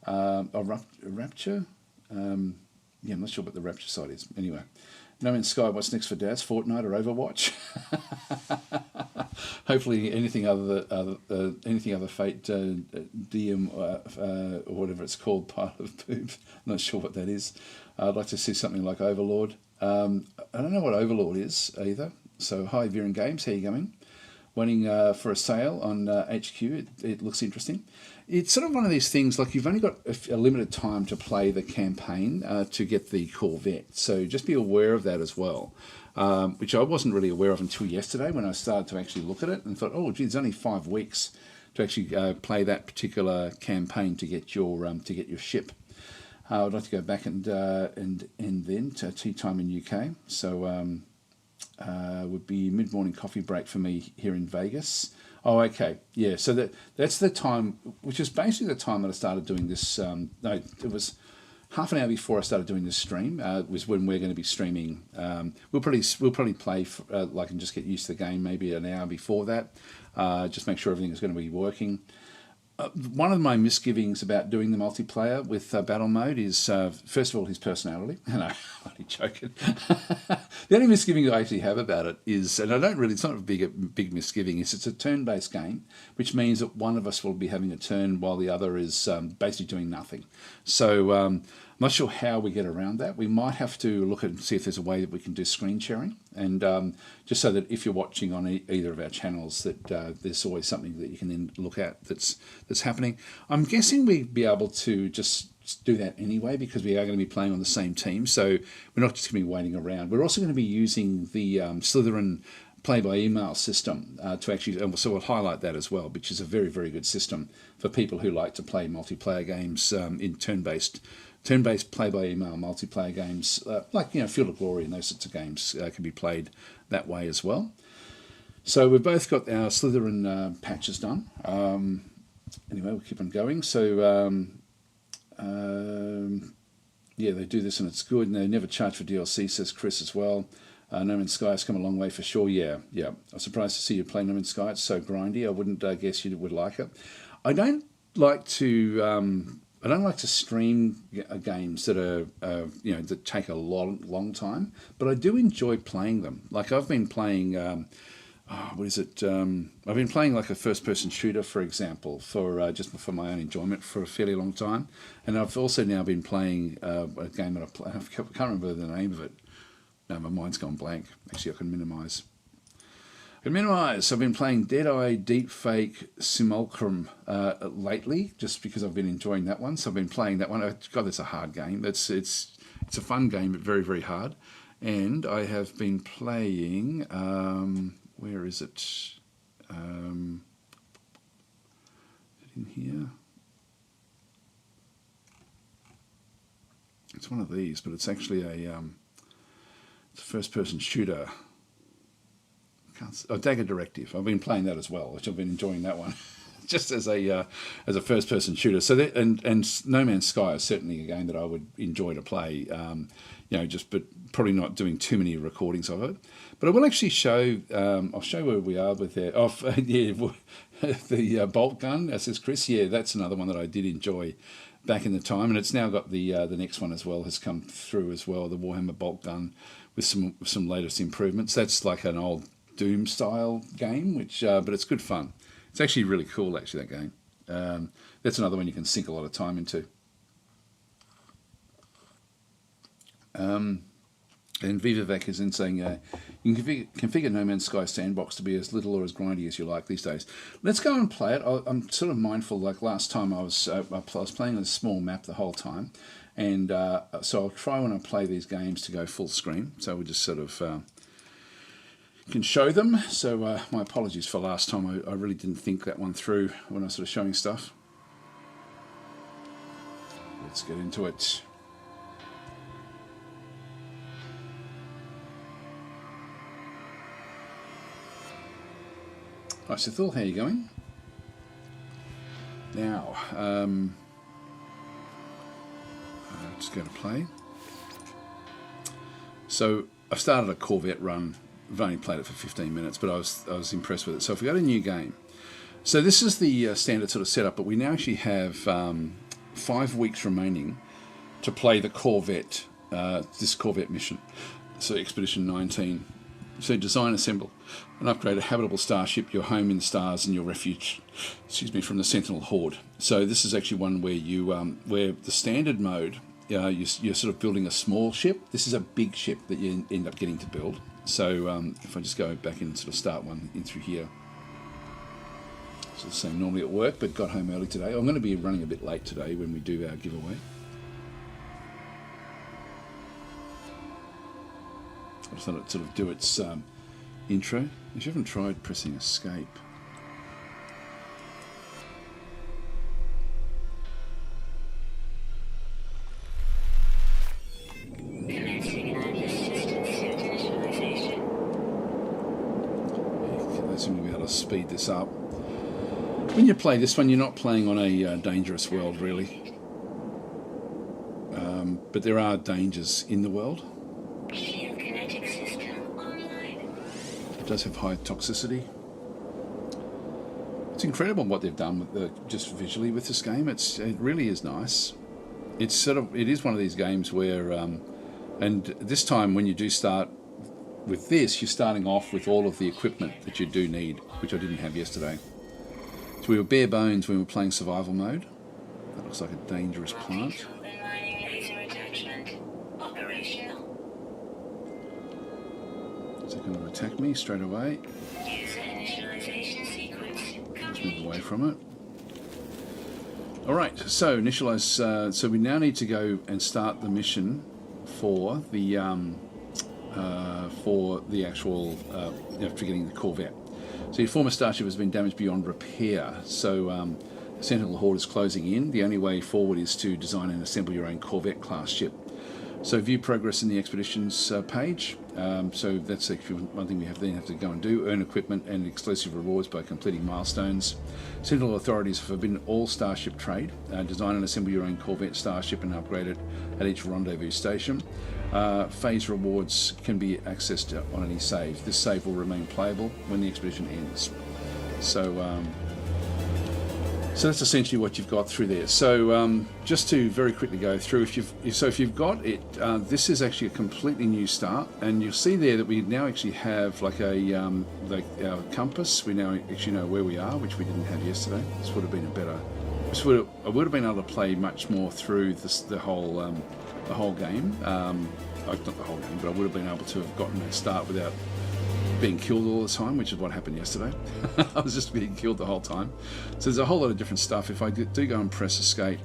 Rapture. Yeah, I'm not sure what the Rapture side is. Anyway, No Man's Sky, what's next for Daz? Fortnite or Overwatch? Hopefully anything other Fate, DM, or whatever it's called, pile of poop. I'm not sure what that is. I'd like to see something like Overlord. I don't know what Overlord is either. So hi Viren Games, how you going? waiting for a sale on HQ. It looks interesting. It's sort of one of these things, like you've only got a limited time to play the campaign to get the Corvette. So just be aware of that as well, which I wasn't really aware of until yesterday when I started to actually look at it and thought, oh, gee, it's only 5 weeks to actually play that particular campaign to get your ship. I'd like to go back and then to tea time in UK. So would be mid-morning coffee break for me here in Vegas. Oh, okay, yeah. So that's the time, which is basically the time that I started doing this. No, it was half an hour before I started doing this stream. Was when we're going to be streaming. We'll probably play like and just get used to the game. Maybe an hour before that. Just make sure everything is going to be working. One of my misgivings about doing the multiplayer with battle mode is, first of all, his personality. No, I'm only joking. The only misgiving I actually have about it is, and I don't really, it's not a big misgiving, is it's a turn-based game, which means that one of us will be having a turn while the other is basically doing nothing. So I'm not sure how we get around that. We might have to look at and see if there's a way that we can do screen sharing, and just so that if you're watching on either of our channels, that there's always something that you can then look at that's happening. I'm guessing we'd be able to just do that anyway, because we are going to be playing on the same team, so we're not just going to be waiting around. We're also going to be using the Slytherin play-by-email system to actually, so we'll highlight that as well, which is a very, very good system for people who like to play multiplayer games in turn-based play-by-email multiplayer games, like Field of Glory and those sorts of games can be played that way as well. So we've both got our Slytherin patches done. Anyway, we'll keep on going. So yeah, they do this and it's good, and they never charge for DLC, says Chris as well. No Man's Sky has come a long way for sure. Yeah. I was surprised to see you play No Man's Sky. It's so grindy. I wouldn't guess you would like it. I don't like to stream games that are that take a long time, but I do enjoy playing them. Like I've been playing. What is it? I've been playing like a first-person shooter, for example, for just for my own enjoyment for a fairly long time, and I've also now been playing a game that I can't remember the name of it. No, my mind's gone blank. Actually, I can minimise. I've been playing Deadeye Deepfake Simulacrum lately, just because I've been enjoying that one. So I've been playing that one. God, that's a hard game. It's a fun game, but very, very hard. And I have been playing. Where is it? Is it in here? It's one of these, but it's actually it's a first-person shooter. Dagger Directive. I've been playing that as well, which I've been enjoying that one, just as a first-person shooter. So that, and No Man's Sky is certainly a game that I would enjoy to play. But probably not doing too many recordings of it. But I will actually show. I'll show where we are with there. The bolt gun, says Chris. Yeah, that's another one that I did enjoy back in the time, and it's now got the next one as well has come through as well. The Warhammer bolt gun with some latest improvements. That's like an old Doom style game, which but it's good fun. It's actually really cool. Actually, that game. That's another one you can sink a lot of time into. And VivaVac is in saying you can configure No Man's Sky Sandbox to be as little or as grindy as you like these days. Let's go and play it. I'm sort of mindful, like last time I was playing a small map the whole time, and so I'll try when I play these games to go full screen. So we just sort of can show them. So my apologies for last time. I really didn't think that one through when I was sort of showing stuff. Let's get into it. Hi, Sithil, how are you going? Now, just go to play. So I've started a Corvette run. I've only played it for 15 minutes, but I was impressed with it. So if we go to new game, so this is the standard sort of setup, but we now actually have 5 weeks remaining to play the Corvette, this Corvette mission. So Expedition 19. So design, assemble, and upgrade a habitable starship, your home in the stars, and your refuge, from the Sentinel Horde. So this is actually one where you, where the standard mode, you're sort of building a small ship. This is a big ship that you end up getting to build. So if I just go back and sort of start one in through here. So the same normally at work, but got home early today. I'm going to be running a bit late today when we do our giveaway. I just thought it'd sort of do its intro. If you haven't tried pressing escape. Speed this up. When you play this one, you're not playing on a dangerous world, really. But there are dangers in the world. It does have high toxicity. It's incredible what they've done with just visually with this game. It really is nice. It is one of these games where, and this time when you do start with this, you're starting off with all of the equipment that you do need, which I didn't have yesterday. So we were bare bones when we were playing survival mode. That looks like a dangerous plant. Is it going to attack me straight away? Let's move away from it. Alright, so initialize. So we now need to go and start the mission for the actual for getting the Corvette. So your former starship has been damaged beyond repair. So the Sentinel Horde is closing in. The only way forward is to design and assemble your own Corvette class ship. So view progress in the expeditions page. So that's actually one thing we have to go and do. Earn equipment and exclusive rewards by completing milestones. Sentinel authorities have forbidden all starship trade. Design and assemble your own Corvette starship and upgrade it at each rendezvous station. Phase rewards can be accessed on any save. This save will remain playable when the expedition ends. So that's essentially what you've got through there. So just to very quickly go through, if you've got it, this is actually a completely new start, and you'll see there that we now actually have like our compass. We now actually know where we are, which we didn't have yesterday. This would have been I would have been able to play much more through the whole game. Not the whole game, but I would have been able to have gotten a start without being killed all the time, which is what happened yesterday. I was just being killed the whole time. So there's a whole lot of different stuff. If I do go and press escape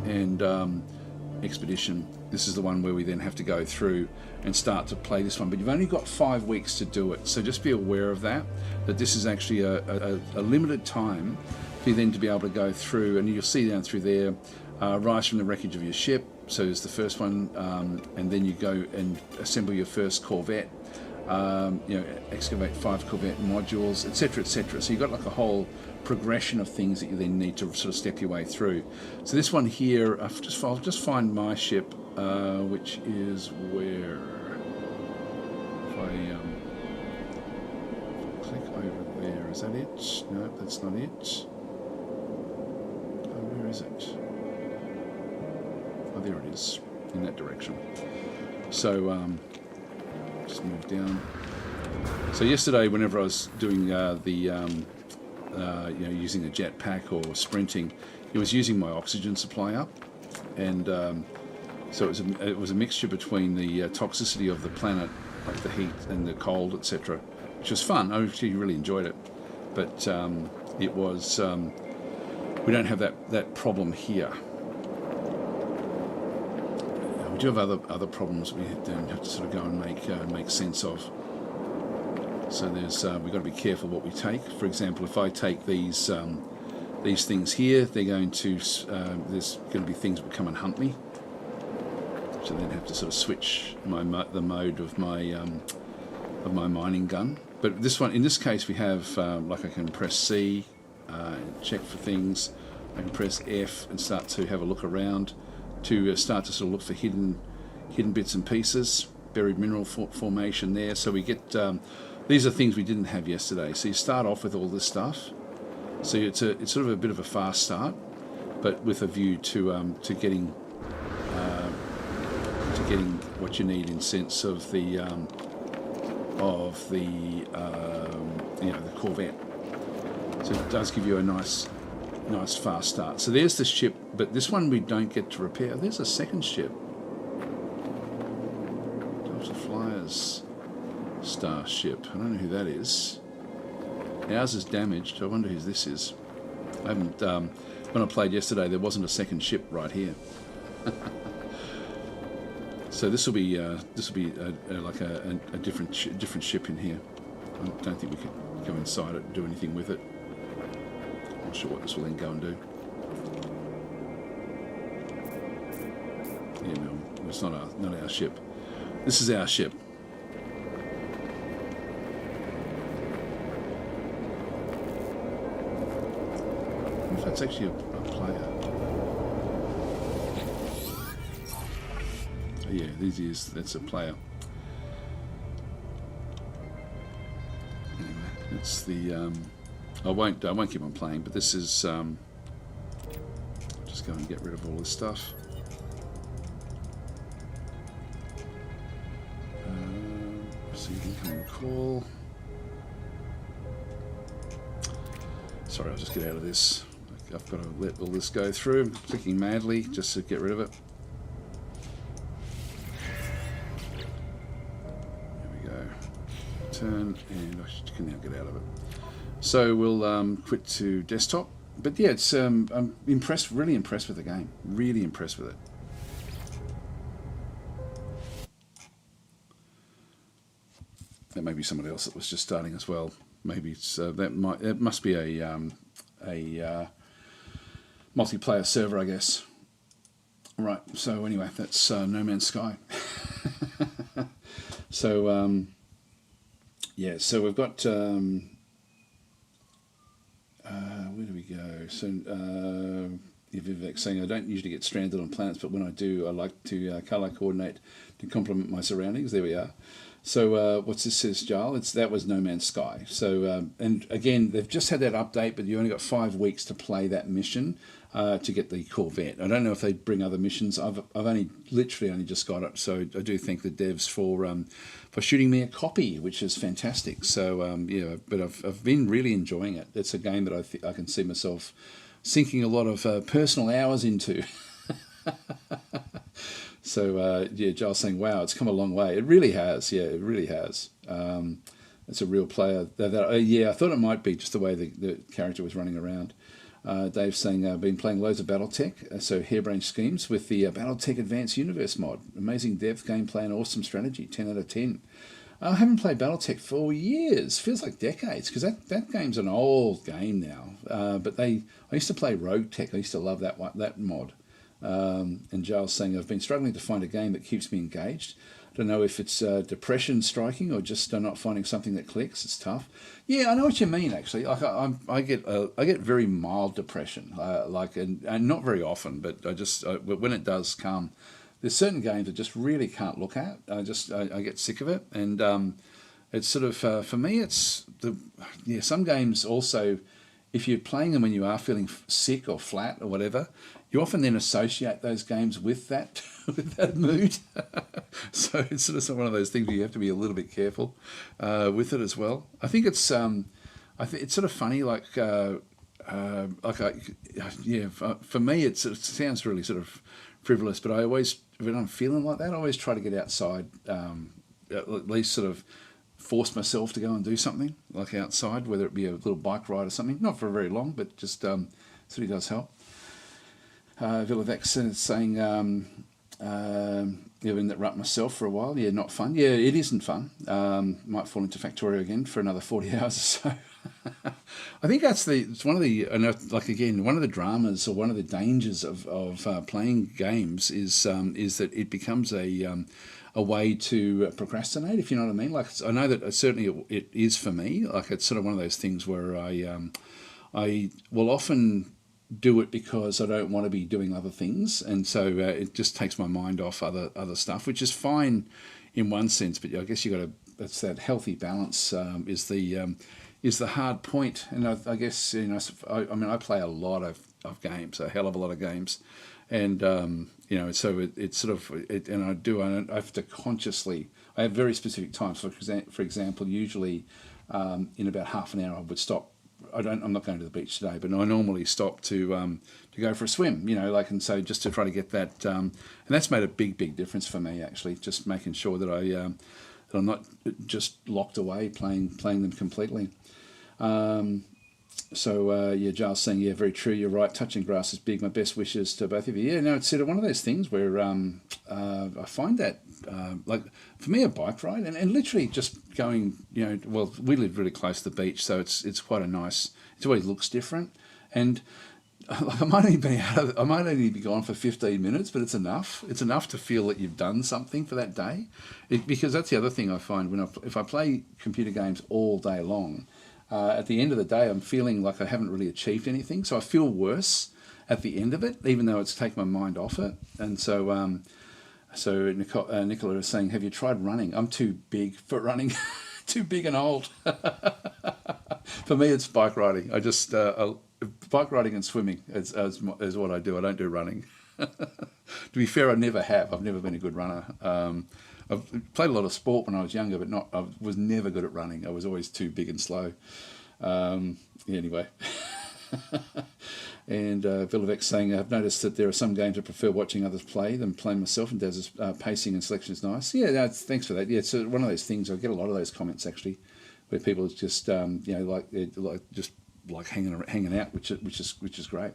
and expedition, this is the one where we then have to go through and start to play this one. But you've only got 5 weeks to do it, so just be aware of that this is actually a limited time for you then to be able to go through, and you'll see down through there, rise from the wreckage of your ship. So it's the first one, and then you go and assemble your first Corvette. Excavate 5 Corvette modules, etc., etc. So you've got like a whole progression of things that you then need to sort of step your way through. So this one here, I'll just find my ship, which is where, if I click over there, is that it? No, that's not it. Where is it? Oh, there it is, in that direction. So just move down. So yesterday, whenever I was doing using a jetpack or sprinting, it was using my oxygen supply up, and so it was a mixture between the toxicity of the planet, like the heat and the cold, etc., which was fun. I actually really enjoyed it, but it was we don't have that problem here. We do have other problems we then have to sort of go and make sense of. So there's we've got to be careful what we take. For example, if I take these things here, they're going to there's going to be things that come and hunt me. So then have to sort of switch the mode of my mining gun. But in this case, we have like I can press C, check for things. I can press F and start to have a look around, to start to sort of look for hidden bits and pieces, buried mineral formation there. So we get these are things we didn't have yesterday. So you start off with all this stuff. So it's sort of a bit of a fast start, but with a view to getting what you need in sense of the Corvette. So it does give you a nice fast start. So there's the ship, but this one we don't get to repair. There's a second ship. Delta Flyers starship. I don't know who that is. Ours is damaged. I wonder who this is. I haven't. When I played yesterday, there wasn't a second ship right here. So this will be like a different ship in here. I don't think we could go inside it and do anything with it. I'm not sure what this will then go and do. Yeah, no, it's not our ship. This is our ship. If that's actually a player. Oh, yeah, that's a player. Anyway, it's the I won't keep on playing, but this is just go and get rid of all this stuff. Receiving incoming call. Sorry, I'll just get out of this. I've got to let all this go through. I'm clicking madly just to get rid of it. There we go. Turn, and I can now get out of it. So we'll quit to desktop. But yeah, it's I'm impressed, really impressed with the game. Really impressed with it. That may be somebody else that was just starting as well. Maybe it's it must be a multiplayer server, I guess. Right. So anyway, that's No Man's Sky. So yeah. So we've got where do we go? So Vivek saying I don't usually get stranded on planets, but when I do, I like to color coordinate to complement my surroundings. There we are. So what's this, says Giles? That was No Man's Sky. So and again, they've just had that update, but you only got 5 weeks to play that mission to get the Corvette. I don't know if they bring other missions. I've literally only just got it, so I do thank the devs for shooting me a copy, which is fantastic. So yeah, but I've been really enjoying it. It's a game that I can see myself sinking a lot of personal hours into. So yeah, Giles saying, "Wow, it's come a long way." It really has. Yeah, it really has. It's a real player. Yeah, I thought it might be just the way the character was running around. Dave's saying, "I've been playing loads of BattleTech, so harebrained schemes with the BattleTech Advanced Universe mod. Amazing depth, gameplay, and awesome strategy. 10 out of 10." I haven't played BattleTech for years. Feels like decades, because that game's an old game now. But I used to play Rogue Tech. I used to love that mod. And Giles saying, "I've been struggling to find a game that keeps me engaged. I don't know if it's depression striking or just not finding something that clicks. It's tough." Yeah, I know what you mean. Actually, like I get very mild depression, and not very often, but when it does come, there's certain games I just really can't look at. I get sick of it, and it's sort of for me. It's some games also, if you're playing them when you are feeling sick or flat or whatever, you often then associate those games with that with that mood. So it's sort of one of those things where you have to be a little bit careful with it as well. I think it's it's sort of funny, for me it sounds really sort of frivolous, but I always, when I'm feeling like that, I always try to get outside, at least sort of force myself to go and do something like outside, whether it be a little bike ride or something, not for very long, but just certainly does help. Villavex is saying, in that rut myself for a while. Yeah, not fun. Yeah, it isn't fun. Might fall into Factorio again for another 40 hours or so. I think it's one of the, one of the dramas or one of the dangers of playing games is that it becomes a way to procrastinate, if you know what I mean. Like, I know that certainly it is for me. Like, it's sort of one of those things where I will often do it because I don't want to be doing other things, and so it just takes my mind off other stuff, which is fine in one sense. But I guess it's that healthy balance is the hard point. And I guess I play a lot of games, a hell of a lot of games, and so it's sort of and I have to consciously. I have very specific times. For example, usually in about half an hour I would stop. I'm not going to the beach today, but I normally stop to go for a swim, and so just to try to get that, and that's made a big difference for me, actually, just making sure that I'm not just locked away playing them completely. Yeah, Giles saying, yeah, very true. You're right. Touching grass is big. My best wishes to both of you. Yeah, no, it's sort of one of those things where I find that like for me a bike ride and literally just going. Well, we live really close to the beach, so it's quite a nice. It always looks different, and like I might only be gone for 15 minutes, but it's enough. It's enough to feel that you've done something for that day, because that's the other thing I find if I play computer games all day long. At the end of the day, I'm feeling like I haven't really achieved anything, so I feel worse at the end of it, even though it's taken my mind off it. And so Nicola is saying, "Have you tried running?" I'm too big for running, too big and old. For me, it's bike riding. Bike riding and swimming is what I do. I don't do running. To be fair, I never have. I've never been a good runner. I've played a lot of sport when I was younger, but I was never good at running. I was always too big and slow. Anyway. And Villavex saying, I've noticed that there are some games I prefer watching others play than playing myself, and Daz's pacing and selection is nice. Yeah, no, thanks for that. Yeah, it's one of those things. I get a lot of those comments, actually, where people just, just like hanging out, which is great.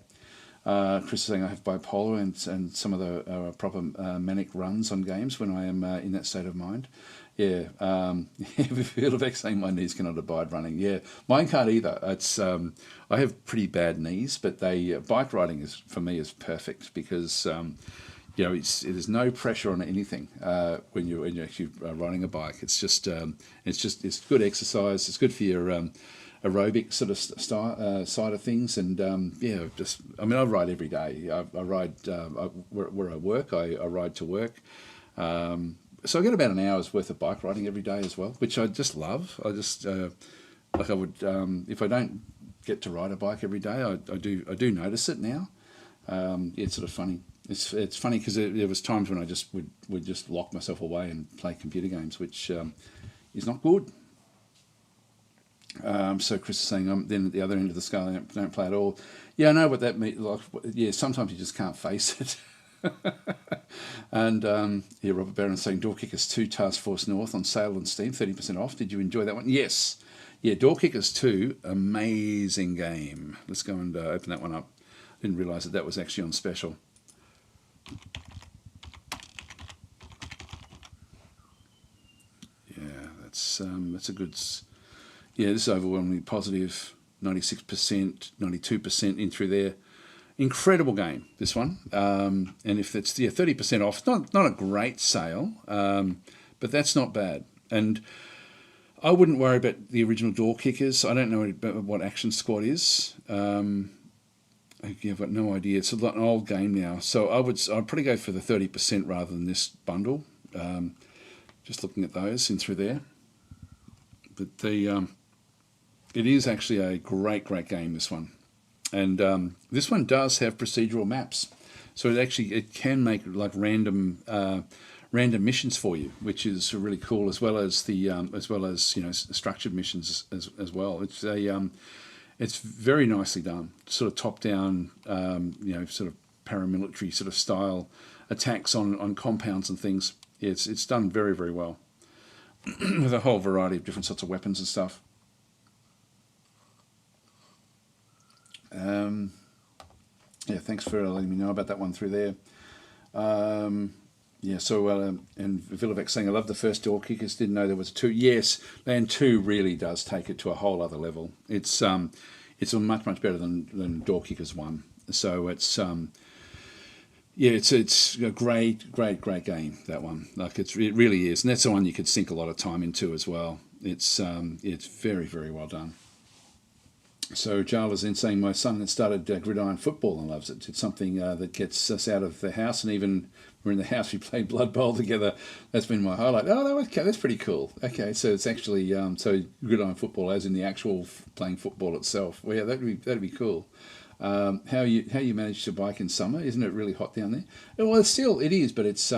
Chris is saying I have bipolar and some of the proper manic runs on games when I am in that state of mind. Yeah, Villevec saying my knees cannot abide running. Yeah, mine can't either. It's I have pretty bad knees, but bike riding for me is perfect because there's no pressure on anything when you're actually riding a bike. It's good exercise. It's good for your aerobic sort of side of things, and I ride every day. I ride where I work. I ride to work, so I get about an hour's worth of bike riding every day as well, which I just love. I just I would if I don't get to ride a bike every day, I do notice it now. It's sort of funny. It's funny because there was times when I just would just lock myself away and play computer games, which is not good. So Chris is saying, then at the other end of the scale, I don't play at all. Yeah, I know what that means. Like, yeah, sometimes you just can't face it. And Robert Barron saying, Door Kickers 2 Task Force North on sale on Steam, 30% off. Did you enjoy that one? Yes. Yeah, Door Kickers 2, amazing game. Let's go and open that one up. Didn't realise that was actually on special. Yeah, that's a good... Yeah, this is overwhelmingly positive, 96%, 92% in through there. Incredible game, this one. And if it's 30% off, not a great sale, but that's not bad. And I wouldn't worry about the original Door Kickers. I don't know what Action Squad is. I've got no idea. It's an old game now. So I'd probably go for the 30% rather than this bundle. Just looking at those in through there. But it is actually a great game, this one. And this one does have procedural maps. So it can make like random missions for you, which is really cool, as well as structured missions as well. It's very nicely done, sort of top down, sort of paramilitary sort of style attacks on compounds and things. Yeah, it's done very, very well with a whole variety of different sorts of weapons and stuff. Thanks for letting me know about that one through there. And Villevec saying, I love the first Door Kickers, didn't know there was 2. Yes, Land 2 really does take it to a whole other level. It's much better than Door Kickers 1. So it's a great game, that one. Like it really is, and that's the one you could sink a lot of time into as well. It's very, very well done. So Charles is then saying, my son has started gridiron football and loves it. It's something that gets us out of the house, and even we're in the house, we play Blood Bowl together. That's been my highlight. Oh, okay, that's pretty cool. Okay, so it's actually so gridiron football, as in the actual playing football itself. Well, yeah, that'd be cool. How you manage to bike in summer? Isn't it really hot down there? Well, it is, but it's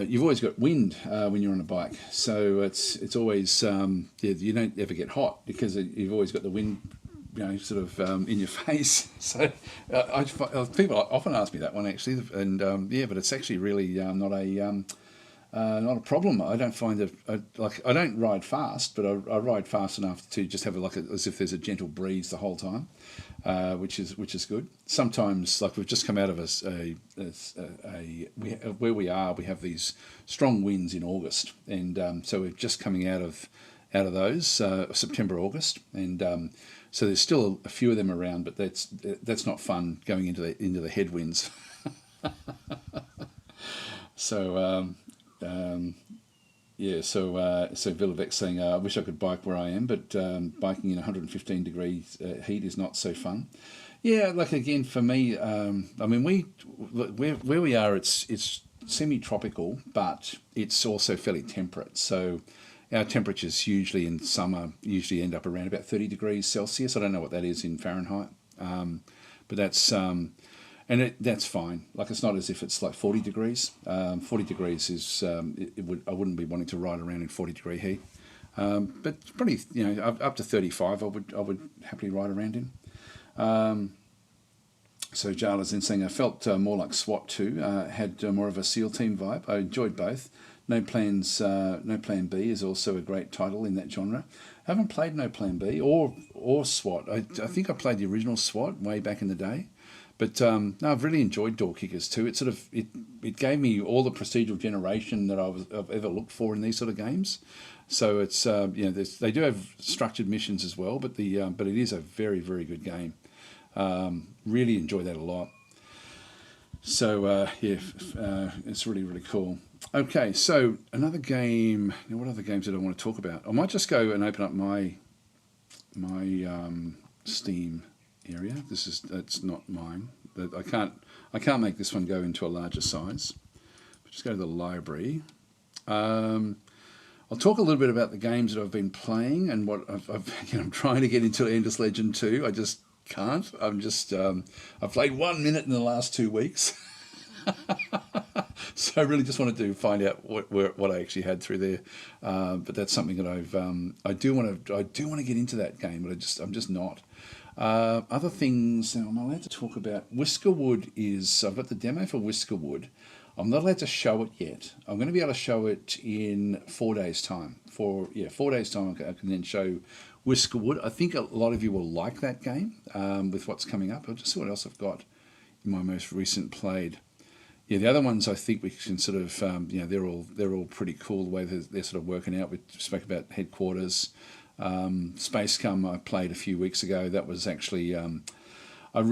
you've always got wind when you're on a bike, so it's always you don't ever get hot because you've always got the wind, sort of in your face. So people often ask me that one actually, and but it's actually really not not a problem. I don't find that I don't ride fast, but I ride fast enough to just have as if there's a gentle breeze the whole time, which is good. Sometimes, like we've just come out of where we are, we have these strong winds in August, and so we're just coming out of those September, August, and so there's still a few of them around, but that's not fun going into the headwinds. So. So Villavec saying, I wish I could bike where I am, but biking in 115 degrees heat is not so fun. Yeah, like again for me, I mean where we are, it's semi-tropical, but it's also fairly temperate. So our temperatures usually in summer end up around about 30 degrees Celsius. I don't know what that is in Fahrenheit, but that's. And that's fine. Like it's not as if it's like 40 degrees. 40 degrees is I wouldn't be wanting to ride around in 40-degree heat. But probably up to 35 I would happily ride around in. So Jarla's then saying I felt more like SWAT 2. Had more of a SEAL team vibe. I enjoyed both. No Plan B is also a great title in that genre. I haven't played No Plan B or SWAT. I think I played the original SWAT way back in the day. But no, I've really enjoyed Door Kickers too. It gave me all the procedural generation that I've ever looked for in these sort of games. So it's they do have structured missions as well, but it is a very, very good game. Really enjoy that a lot. So it's really, really cool. Okay, so another game. What other games did I want to talk about? I might just go and open up my Steam area. That's not mine. I can't make this one go into a larger size. Just go to the library. I'll talk a little bit about the games that I've been playing and what I'm trying to get into Endless Legend 2. I just can't. I've played 1 minute in the last 2 weeks. So I really just wanted to find out what I actually had through there, but that's something that I do want to get into that game, but I'm just not. Other things I'm allowed to talk about. Whiskerwood I've got the demo for Whiskerwood. I'm not allowed to show it yet. I'm going to be able to show it in 4 days' time. 4 days' time I can then show Whiskerwood. I think a lot of you will like that game with what's coming up. I'll just see what else I've got in my most recent played. Yeah, the other ones I think we can sort of, they're all pretty cool the way they're sort of working out. We spoke about Headquarters. Space Scum I played a few weeks ago. That was actually, I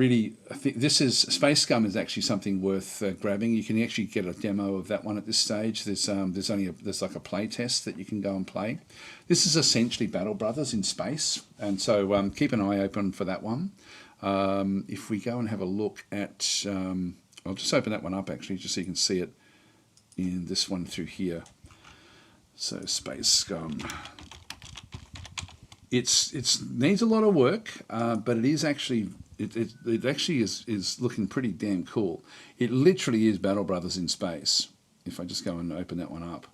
think Space Scum is actually something worth grabbing. You can actually get a demo of that one at this stage. There's like a play test that you can go and play. This is essentially Battle Brothers in space, and so keep an eye open for that one. If we go and have a look at, I'll just open that one up actually, just so you can see it in this one through here. So Space Scum. It needs a lot of work, but it is actually it actually is looking pretty damn cool. It literally is Battle Brothers in space. If I just go and open that one up,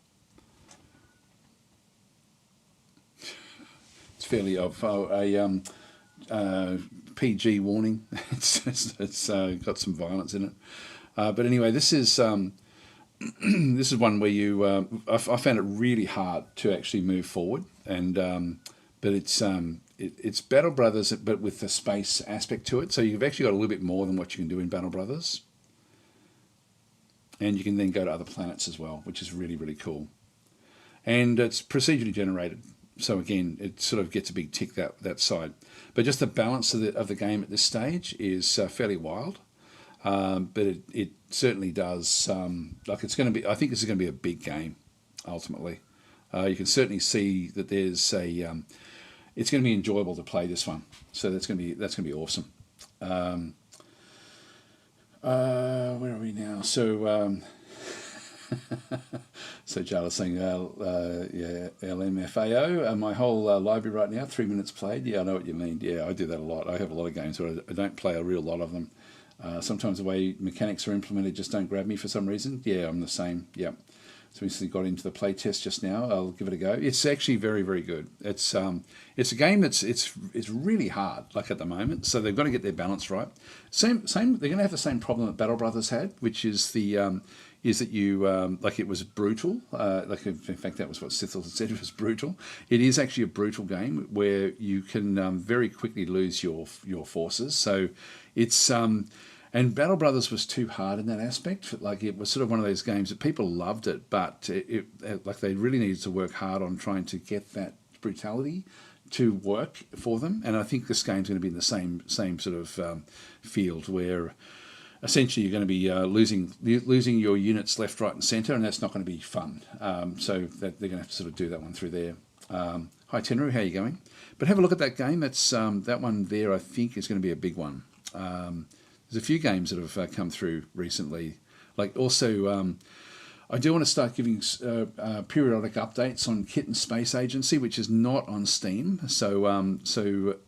it's fairly of a PG warning. It's got some violence in it, but anyway, this is this is one where you I found it really hard to actually move forward, and but it's Battle Brothers, but with the space aspect to it. So you've actually got a little bit more than what you can do in Battle Brothers, and you can then go to other planets as well, which is really, really cool. And it's procedurally generated, so again, it sort of gets a big tick that side. But just the balance of the game at this stage is fairly wild. But it certainly does. Like it's going to be. I think this is going to be a big game. Ultimately, you can certainly see that there's a. It's going to be enjoyable to play this one. So that's going to be awesome. Where are we now? So. So Jarla's saying, LMFAO, my whole library right now, 3 minutes played. Yeah, I know what you mean. Yeah, I do that a lot. I have a lot of games where I don't play a real lot of them. Sometimes the way mechanics are implemented just don't grab me for some reason. Yeah, I'm the same. Yeah. So we got into the play test just now. I'll give it a go. It's actually very, very good. It's a game that's it's really hard, like at the moment. So they've got to get their balance right. Same. They're going to have the same problem that Battle Brothers had, which is the is that you like it was brutal. Like in fact, that was what Sithel said. It was brutal. It is actually a brutal game where you can very quickly lose your forces. So it's and Battle Brothers was too hard in that aspect. Like it was sort of one of those games that people loved it, but like they really needed to work hard on trying to get that brutality to work for them. And I think this game's going to be in the same sort of field where essentially you're going to be losing your units left, right, and centre, and that's not going to be fun. So that they're going to have to sort of do that one through there. Hi Tenru, how are you going? But have a look at that game. That's that one there. I think is going to be a big one. There's a few games that have come through recently. Like also, I do want to start giving periodic updates on Kitten Space Agency, which is not on Steam. So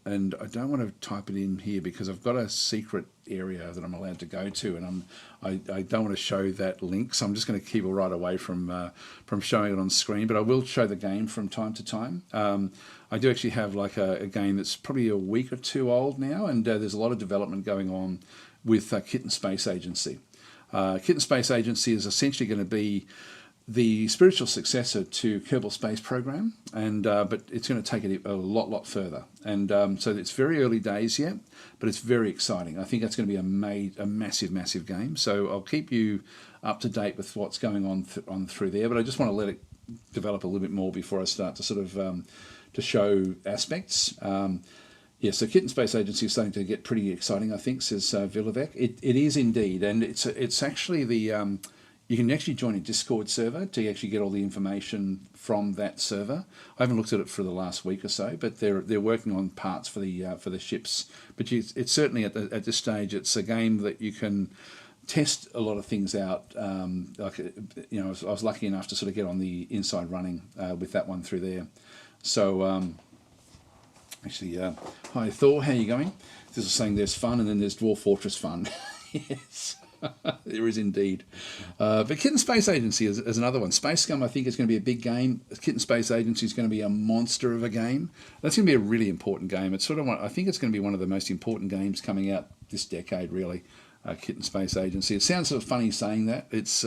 and I don't want to type it in here because I've got a secret area that I'm allowed to go to, and I don't want to show that link. So I'm just going to keep it right away from showing it on screen. But I will show the game from time to time. I do actually have like a game that's probably a week or two old now, and there's a lot of development going on with Kitten Space Agency. Kitten Space Agency is essentially going to be the spiritual successor to Kerbal Space Program, and but it's going to take it a lot further. And so it's very early days yet, but it's very exciting. I think that's going to be a massive game. So I'll keep you up to date with what's going on through there. But I just want to let it develop a little bit more before I start to sort of to show aspects. Yeah, so Kitten Space Agency is starting to get pretty exciting, I think, says Villavec. It is indeed, and it's actually the you can actually join a Discord server to actually get all the information from that server. I haven't looked at it for the last week or so, but they're working on parts for the ships. But it's certainly at this stage, it's a game that you can test a lot of things out. Like I was lucky enough to sort of get on the inside running with that one through there. So. Actually, hi Thor, how are you going? This is saying there's fun and then there's Dwarf Fortress fun. Yes, there is indeed. But Kitten Space Agency is another one. Space Scum, I think, is going to be a big game. Kitten Space Agency is going to be a monster of a game. That's going to be a really important game. It's sort of I think it's going to be one of the most important games coming out this decade, really. Kitten Space Agency. It sounds sort of funny saying that. It's,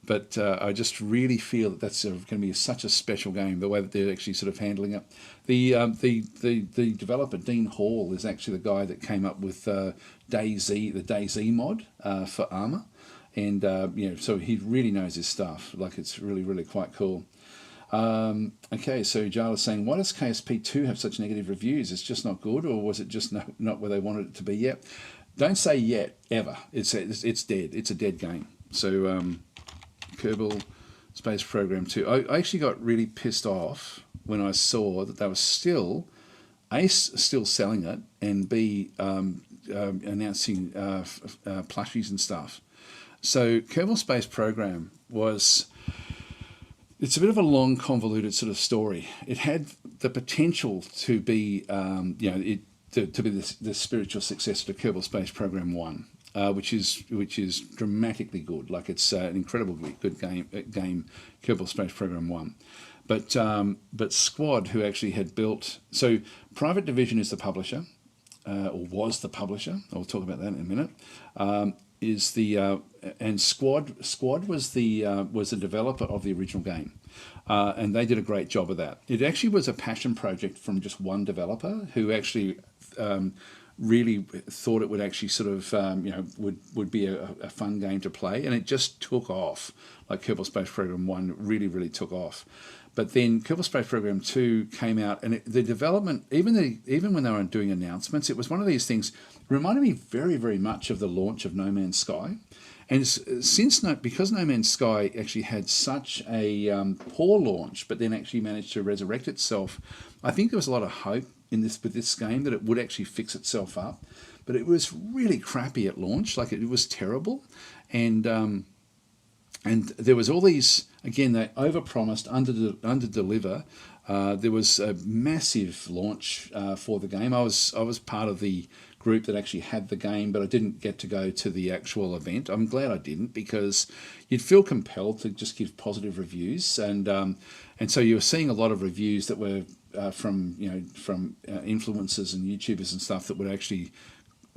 but I just really feel that that's going to be such a special game. The way that they're actually sort of handling it. The developer Dean Hall is actually the guy that came up with the DayZ mod for Armour, and so he really knows his stuff. Like it's really quite cool. Okay, so Jarla's saying, why does KSP2 have such negative reviews? It's just not good, or was it just not where they wanted it to be yet? Don't say yet, ever. It's dead. It's a dead game. So Kerbal Space Program 2. I actually got really pissed off when I saw that they were still selling it, and B, announcing plushies and stuff. So Kerbal Space Program it's a bit of a long, convoluted sort of story. It had the potential to be, to be the spiritual successor to Kerbal Space Program 1, which is dramatically good. Like it's an incredibly good game, Kerbal Space Program 1. But Squad, who actually had built, so Private Division is the publisher, or was the publisher. I'll talk about that in a minute. And Squad was the developer of the original game, and they did a great job of that. It actually was a passion project from just one developer who actually really thought it would actually sort of would be a fun game to play, and it just took off. Like Kerbal Space Program 1 really took off. But then Kerbal Space Program 2 came out, and the development, even when they were doing announcements, it was one of these things. It reminded me very much of the launch of No Man's Sky. And because No Man's Sky actually had such a poor launch, but then actually managed to resurrect itself, I think there was a lot of hope with this game that it would actually fix itself up. But it was really crappy at launch, like it was terrible, and there was all these, again, they overpromised, under-deliver. There was a massive launch for the game. I was part of the group that actually had the game, but I didn't get to go to the actual event. I'm glad I didn't, because you'd feel compelled to just give positive reviews, and so you were seeing a lot of reviews that were from influencers and YouTubers and stuff that would actually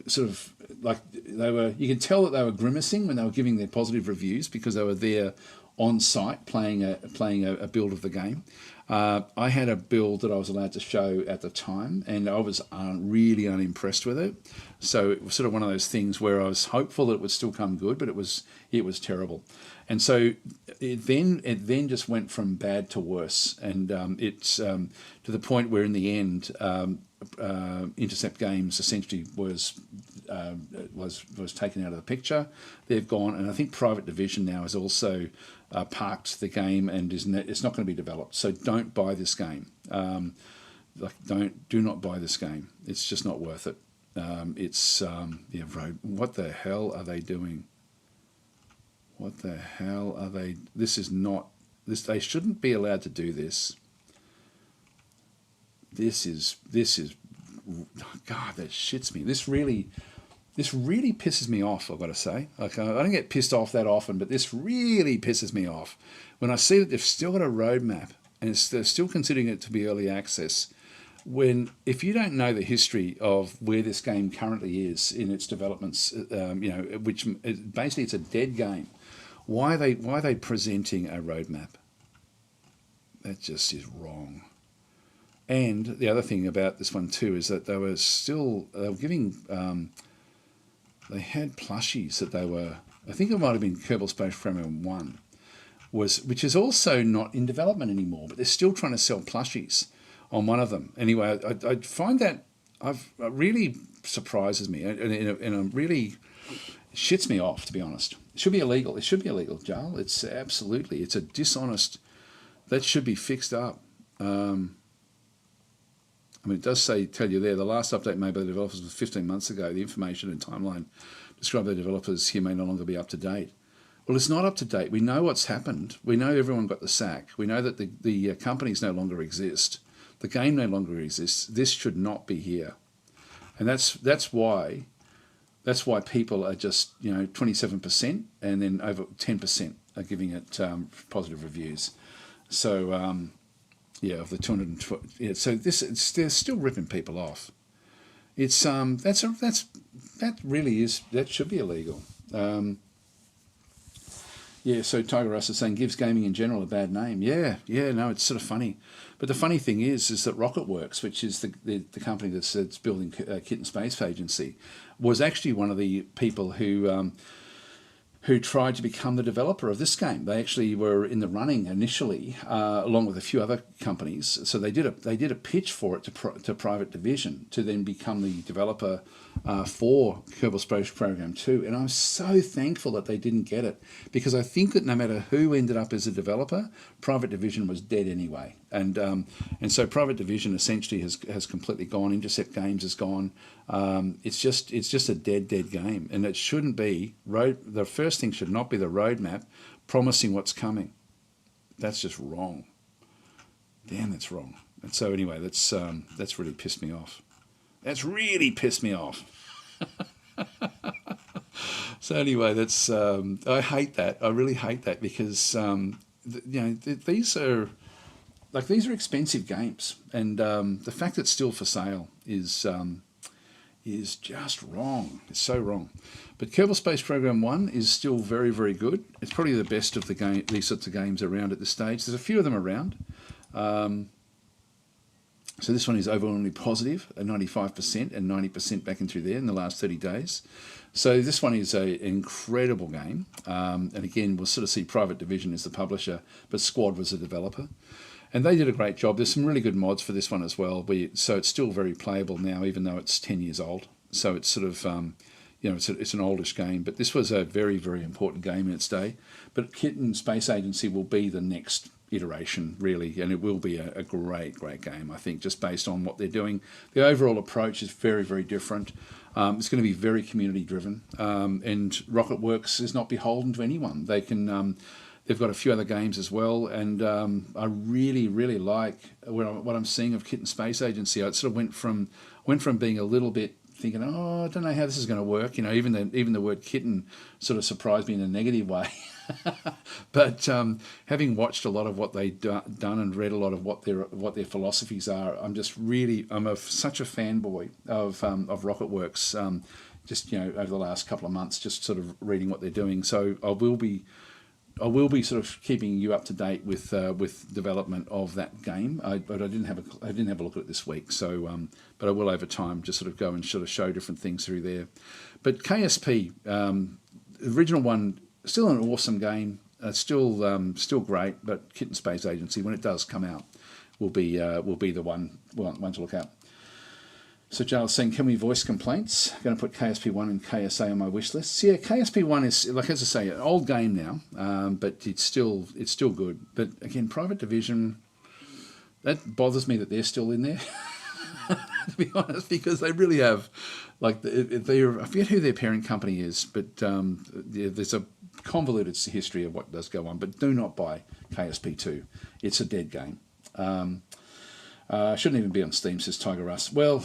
sort of like you could tell that they were grimacing when they were giving their positive reviews because they were there on site playing a build of the game. I had a build that I was allowed to show at the time, and I was really unimpressed with it. So it was sort of one of those things where I was hopeful that it would still come good, but it was terrible. And so it then just went from bad to worse, and it's to the point where in the end, Intercept Games essentially was taken out of the picture. They've gone, and I think Private Division now has also parked the game, and it's not going to be developed. So don't buy this game. Do not buy this game. It's just not worth it. What the hell are they doing? What the hell are they? This is not this. They shouldn't be allowed to do this. This is God, that shits me. This really pisses me off, I've got to say. Like, I don't get pissed off that often, but this really pisses me off when I see that they've still got a roadmap and they're still considering it to be early access. When, if you don't know the history of where this game currently is in its developments, which basically it's a dead game, why are they presenting a roadmap? That just is wrong. And the other thing about this one too is that they were giving, they had plushies that they were, I think it might have been Kerbal Space Program 1, which is also not in development anymore, but they're still trying to sell plushies on one of them. Anyway, I find that it really surprises me and really shits me off, to be honest. It should be illegal. It should be illegal, Jarl. It's a dishonest, that should be fixed up. It does tell you there, the last update made by the developers was 15 months ago. The information and timeline described by the developers here may no longer be up to date. Well, it's not up to date. We know what's happened. We know everyone got the sack. We know that the companies no longer exist. The game no longer exists. This should not be here. And that's why people are just 27%, and then over 10% are giving it positive reviews. So of the 220, so they're still ripping people off. It's that should be illegal. So Tiger Russ is saying gives gaming in general a bad name. No, it's sort of funny. But the funny thing is that RocketWorks, which is the company that's building Kit and Space Agency, was actually one of the people who tried to become the developer of this game. They actually were in the running initially, along with a few other companies. So they did a pitch for it to Private Division to then become the developer for Kerbal Space Program 2. And I'm so thankful that they didn't get it, because I think that no matter who ended up as a developer, Private Division was dead anyway. And so Private Division essentially has completely gone. Intercept Games has gone. It's just a dead game, and it shouldn't be. The first thing should not be the roadmap promising what's coming. That's just wrong. Damn, that's wrong. And so anyway, that's really pissed me off. That's really pissed me off. So anyway, that's I hate that. I really hate that, because these are expensive games, and the fact that it's still for sale is just wrong. It's so wrong. But Kerbal Space Program 1 is still very, very good. It's probably the best of these sorts of games around at this stage. There's a few of them around. So this one is overwhelmingly positive, at 95% and 90% back in through there in the last 30 days. So this one is an incredible game. And again, we'll sort of see Private Division as the publisher, but Squad was the developer. And they did a great job. There's some really good mods for this one as well. So it's still very playable now, even though it's 10 years old. So it's sort of, it's an oldish game. But this was a very, very important game in its day. But Kit and Space Agency will be the next iteration, really, and it will be a great game, I think, just based on what they're doing. The overall approach is very, very different. It's going to be very community driven, and RocketWorks is not beholden to anyone. They can they've got a few other games as well, and I really, really like what I'm seeing of Kit and Space Agency. I sort of went from being a little bit thinking, I don't know how this is going to work. Even the word kitten sort of surprised me in a negative way. But having watched a lot of what they've done and read a lot of what their philosophies are, I'm such a fanboy of RocketWorks. just over the last couple of months, just sort of reading what they're doing. So I will be sort of keeping you up to date with development of that game. But I didn't have a look at it this week. So but I will over time just sort of go and sort of show different things through there. But KSP, the original one, still an awesome game. Still great. But Kitten Space Agency, when it does come out, will be the one to look at. So Giles saying, can we voice complaints? I'm going to put KSP1 and KSA on my wish list. So yeah, KSP1 is, like, as I say, an old game now, but it's still good. But again, Private Division, that bothers me that they're still in there, to be honest, because they really have, like, I forget who their parent company is, but there's a convoluted history of what does go on. But do not buy KSP2. It's a dead game. Shouldn't even be on Steam, says Tiger Russ. Well,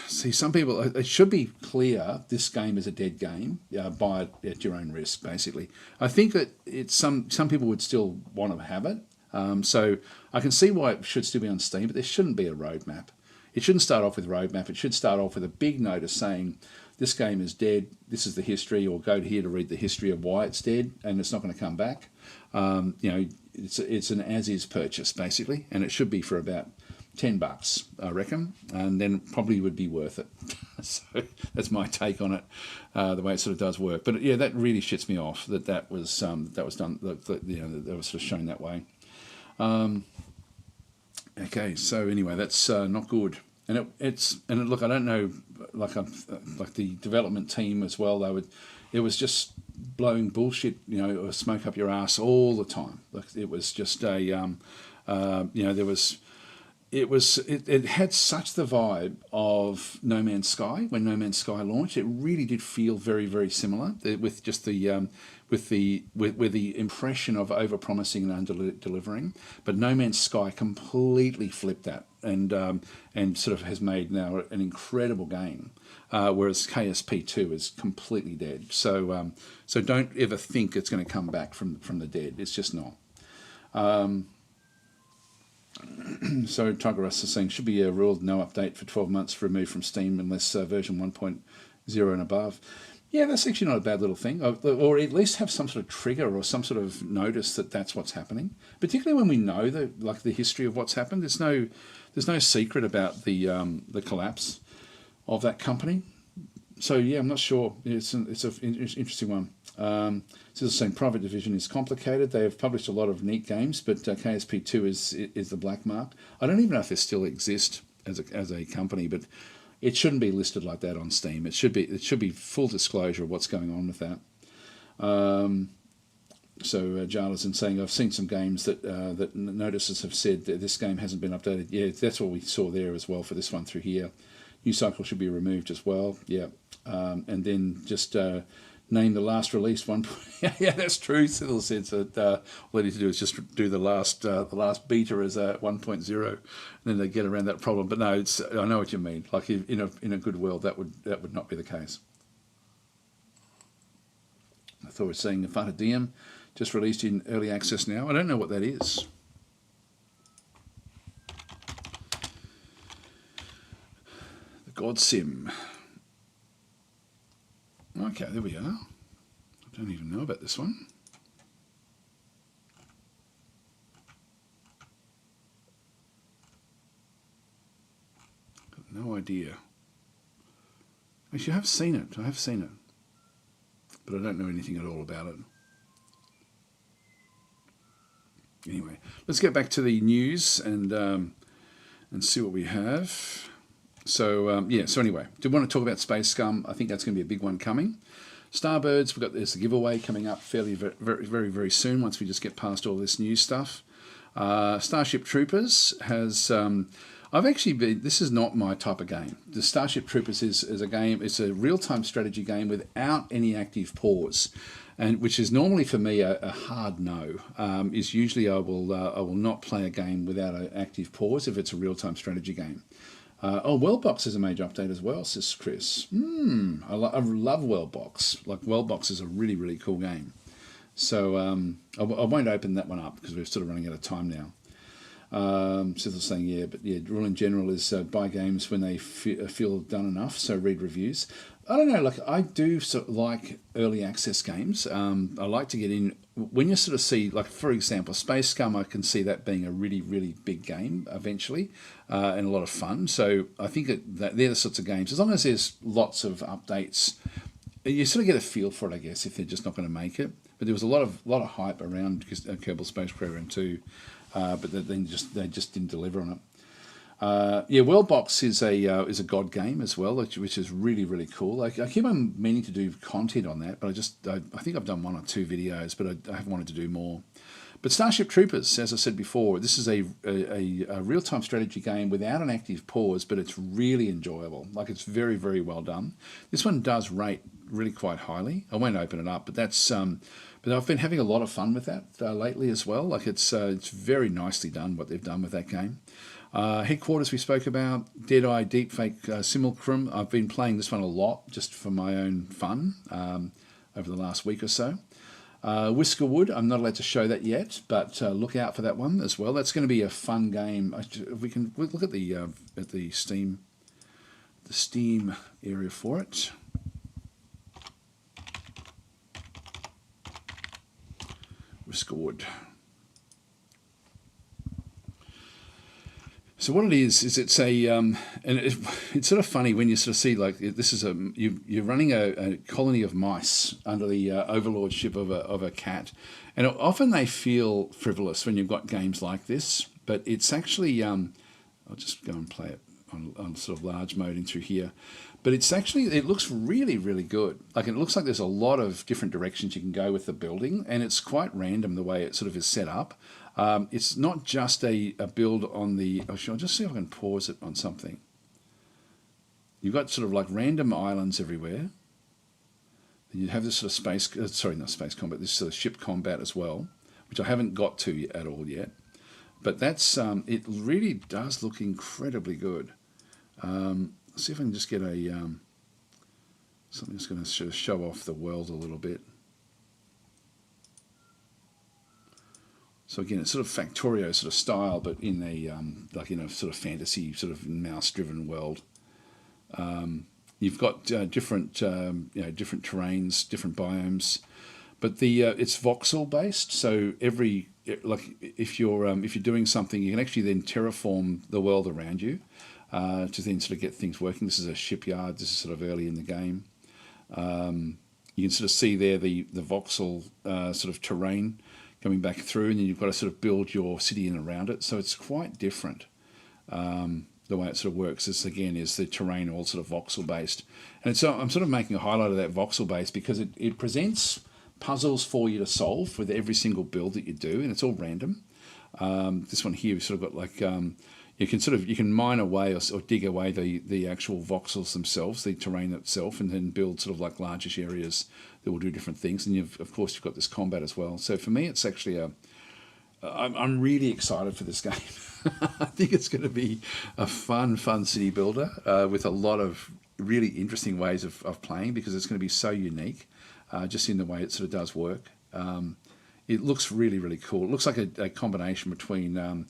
see, some people, it should be clear this game is a dead game. Buy it at your own risk, basically. I think that some people would still want to have it. So I can see why it should still be on Steam, but there shouldn't be a roadmap. It shouldn't start off with roadmap. It should start off with a big notice saying this game is dead, this is the history, or go here to read the history of why it's dead, and it's not going to come back. It's an as-is purchase, basically, and it should be for about $10, I reckon, and then probably would be worth it. So that's my take on it, the way it sort of does work. But yeah, that really shits me off that was done. That was sort of shown that way. Okay, so anyway, that's not good. And look, I don't know, like the development team as well. It was just blowing bullshit, or smoke up your ass all the time. Like it was just It had such the vibe of No Man's Sky when No Man's Sky launched. It really did feel very, very similar, with just the impression of over-promising and under-delivering. But No Man's Sky completely flipped that and sort of has made now an incredible game, whereas KSP2 is completely dead. So don't ever think it's going to come back from the dead. It's just not. So Tiger Russ is saying, should be a rule no update for 12 months removed from Steam unless version 1.0 and above. Yeah, that's actually not a bad little thing. Or at least have some sort of trigger or some sort of notice that that's what's happening. Particularly when we know the history of what's happened. There's no secret about the collapse of that company. So yeah, I'm not sure. It's an interesting one. So the same Private Division is complicated. They have published a lot of neat games, but KSP2 is the black mark. I don't even know if they still exist as a company, but it shouldn't be listed like that on Steam. It should be full disclosure of what's going on with that. So Jarla's saying, I've seen some games that notices have said that this game hasn't been updated. Yeah, that's what we saw there as well for this one through here. New cycle should be removed as well. Yeah, and then just name the last released one. Yeah, that's true. Cyril said that all they need to do is just do the last beta as a 1.0, and then they get around that problem. But no, I know what you mean. Like in a good world, that would not be the case. I thought we were saying Fata Diem just released in early access now. I don't know what that is. The God Sim. Okay, there we are. I don't even know about this one. Got no idea. Actually, I have seen it. But I don't know anything at all about it. Anyway, let's get back to the news and see what we have. So so anyway, did want to talk about Space Scum. I think that's going to be a big one coming. Starbirds, there's the giveaway coming up fairly very, very, very soon once we just get past all this new stuff. Starship Troopers has... this is not my type of game. The Starship Troopers is a game, it's a real-time strategy game without any active pause, and which is normally for me a hard no. Is usually I will not play a game without an active pause if it's a real-time strategy game. Worldbox is a major update as well, says Chris. I love Worldbox. Like, Worldbox is a really, really cool game. So I won't open that one up because we're sort of running out of time now. Cecil's saying, yeah, but yeah, rule in general is buy games when they feel done enough, so read reviews. I don't know, like I do sort of like early access games. I like to get in when you sort of see, like for example, Space Scum. I can see that being a really, really big game eventually, and a lot of fun. So I think that they're the sorts of games. As long as there's lots of updates, you sort of get a feel for it, I guess, if they're just not going to make it. But there was a lot of hype around Kerbal Space Program 2, but they just didn't deliver on it. Yeah, Worldbox is a god game as well, which is really, really cool. I keep on meaning to do content on that, but I think I've done 1 or 2 videos, but I haven't wanted to do more. But Starship Troopers, as I said before, this is a real-time strategy game without an active pause, but it's really enjoyable. Like, it's very, very well done. This one does rate really quite highly. I won't open it up, but that's but I've been having a lot of fun with that lately as well. Like, it's very nicely done what they've done with that game. Headquarters we spoke about, Deadeye Deepfake Simulacrum. I've been playing this one a lot just for my own fun over the last week or so. Whiskerwood, I'm not allowed to show that yet, but look out for that one as well. That's going to be a fun game. We'll look at the Steam area for it. Whiskerwood. So what it is it's a and it's sort of funny when you sort of see, like, this is you're running a colony of mice under the overlordship of a cat, and often they feel frivolous when you've got games like this, but it's actually I'll just go and play it on sort of large mode in through here, but it looks really, really good. Like, it looks like there's a lot of different directions you can go with the building, and it's quite random the way it sort of is set up. It's not just a build on the... I'll just see if I can pause it on something. You've got sort of like random islands everywhere. And you have this sort of not space combat, this sort of ship combat as well, which I haven't got to at all yet. But that's it really does look incredibly good. Let's see if I can just get something that's going to show off the world a little bit. So again, it's sort of Factorio sort of style, but in a like in a sort of fantasy, sort of mouse-driven world. You've got different different terrains, different biomes, but it's voxel based. So if you're doing something, you can actually then terraform the world around you to then sort of get things working. This is a shipyard. This is sort of early in the game. You can sort of see there the voxel sort of terrain coming back through, and then you've got to sort of build your city in around it. So it's quite different. The way it sort of works is the terrain all sort of voxel based, and so I'm sort of making a highlight of that voxel base because it presents puzzles for you to solve with every single build that you do, and it's all random. This one here, we've sort of got like you can mine away or dig away the actual voxels themselves, the terrain itself, and then build sort of like largish areas that will do different things. And of course you've got this combat as well. So for me, it's actually I'm really excited for this game. I think it's going to be a fun city builder with a lot of really interesting ways of playing, because it's going to be so unique just in the way it sort of does work. It looks really, really cool. It looks like a combination between one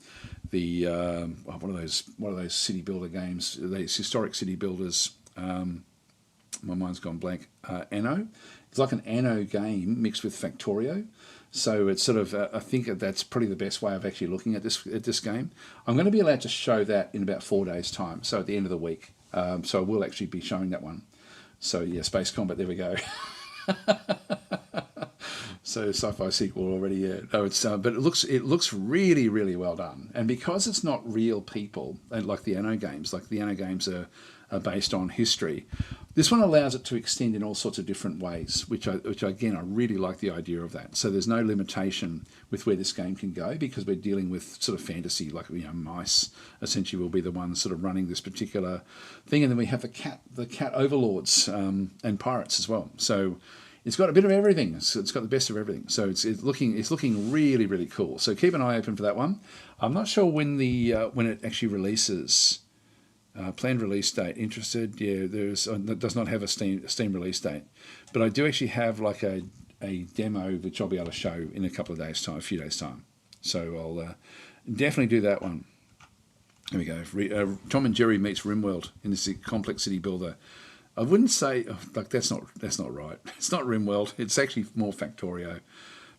of those city builder games, these historic city builders. My mind's gone blank. Anno. It's like an Anno game mixed with Factorio. So it's sort of, I think that's probably the best way of actually looking at this game. I'm going to be allowed to show that in about 4 days' time, so at the end of the week. So I will actually be showing that one. So yeah, Space Combat, there we go. So sci-fi sequel already, yeah. No, it's but it looks really, really well done. And because it's not real people, like the Anno games are based on history, this one allows it to extend in all sorts of different ways, which again, I really like the idea of that. So there's no limitation with where this game can go, because we're dealing with sort of fantasy, like, mice essentially will be the ones sort of running this particular thing. And then we have the cat overlords and pirates as well. So it's got a bit of everything. It's got the best of everything. So it's looking really, really cool. So keep an eye open for that one. I'm not sure when when it actually releases. Planned release date. Interested? Yeah, it does not have a Steam release date, but I do actually have like a demo which I'll be able to show in a few days time. So I'll Definitely do that one. There we go. Tom and Jerry meets RimWorld in this complex city builder. I wouldn't say like that's not right. It's not RimWorld. It's actually more Factorio,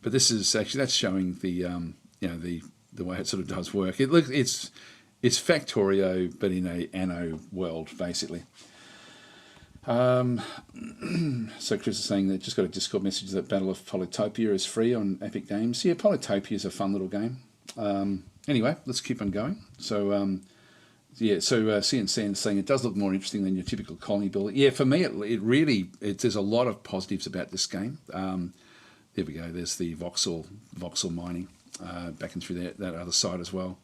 but this is actually that's showing the the way it sort of does work. It's Factorio, but in a Anno world basically. So Chris is saying that just got a Discord message that Battle of Polytopia is free on Epic Games. Yeah, Polytopia is a fun little game. Anyway, let's keep on going. So CNC is saying it does look more interesting than your typical colony builder. Yeah, for me, it really there's a lot of positives about this game. There we go. There's the voxel mining back and through that other side as well.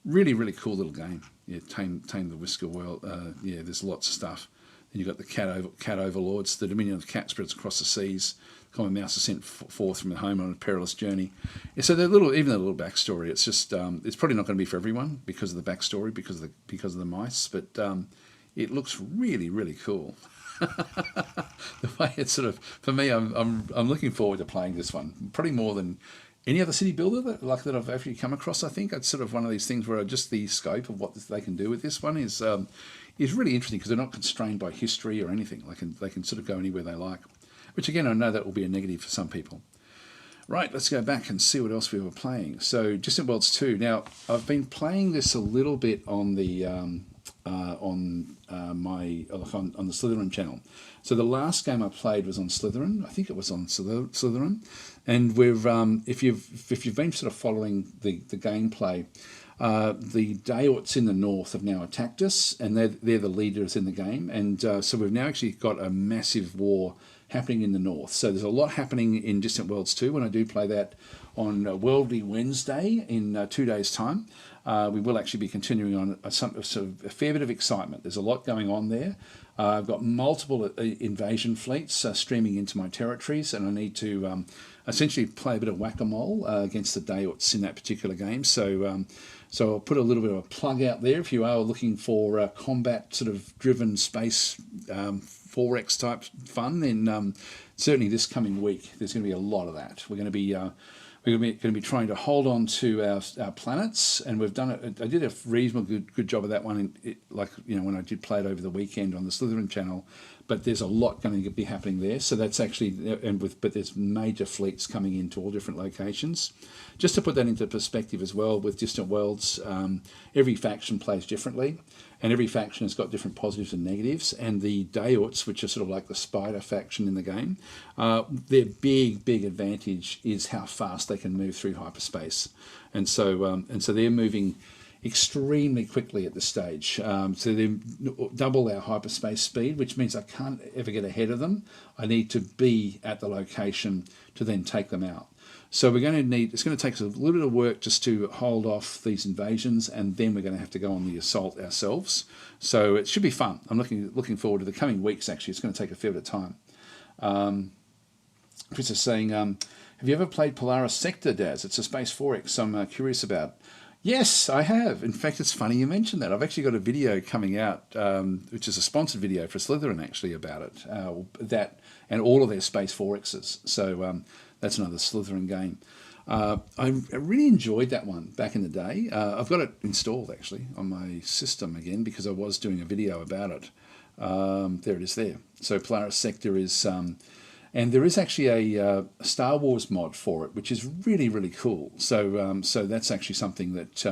Really, really cool little game. Yeah, tame the Whisker world. Yeah, there's lots of stuff. Then you've got the cat overlords. The dominion of the cat spreads across the seas. Common mouse is sent forth from the home on a perilous journey. Yeah, so even the little backstory. It's just it's probably not going to be for everyone because of the backstory, because of the mice. But it looks really, really cool. The way it's sort of for me, I'm looking forward to playing this one probably more than any other city builder that I've actually come across. I think it's sort of one of these things where just the scope of what they can do with this one is really interesting because they're not constrained by history or anything. They can sort of go anywhere they like, which again I know that will be a negative for some people. Right, let's go back and see what else we were playing. So Distant Worlds 2. Now I've been playing this a little bit on the on the Slytherin channel. So the last game I played was on Slytherin. I think it was on Slytherin, and we've if you've been sort of following the gameplay, the Daorts in the north have now attacked us, and they're the leaders in the game, and so we've now actually got a massive war happening in the north. So there's a lot happening in Distant Worlds 2 when I do play that on Worldly Wednesday in 2 days' time. We will actually be continuing on a fair bit of excitement. There's a lot going on there. I've got multiple invasion fleets streaming into my territories, and I need to essentially play a bit of whack-a-mole against the Daorts in that particular game. So I'll put a little bit of a plug out there if you are looking for combat sort of driven space 4X type fun. Then certainly this coming week there's going to be a lot of that. We're going to be trying to hold on to our planets, and we've done it. I did a reasonably good job of that one, when I did play it over the weekend on the Slytherin channel. But there's a lot going to be happening there. So that's actually but there's major fleets coming into all different locations. Just to put that into perspective as well, with Distant Worlds, every faction plays differently, and every faction has got different positives and negatives. And the Daorts, which are sort of like the spider faction in the game, their big advantage is how fast they can move through hyperspace, and so they're moving extremely quickly at this stage. So they double our hyperspace speed, which means I can't ever get ahead of them. I need to be at the location to then take them out. So it's going to take us a little bit of work just to hold off these invasions, and then we're going to have to go on the assault ourselves. So it should be fun. I'm looking forward to the coming weeks. Actually, it's going to take a fair bit of time. Chris is saying, have you ever played Polaris Sector, Daz? It's a Space 4X I'm curious about. Yes, I have. In fact, it's funny you mentioned that. I've actually got a video coming out, which is a sponsored video for Slytherin, actually, about it. That and all of their Space 4Xs. So that's another Slytherin game. I really enjoyed that one back in the day. I've got it installed, actually, on my system again because I was doing a video about it. There it is there. So Polaris Sector is... and there is actually a Star Wars mod for it, which is really, really cool. So that's actually something that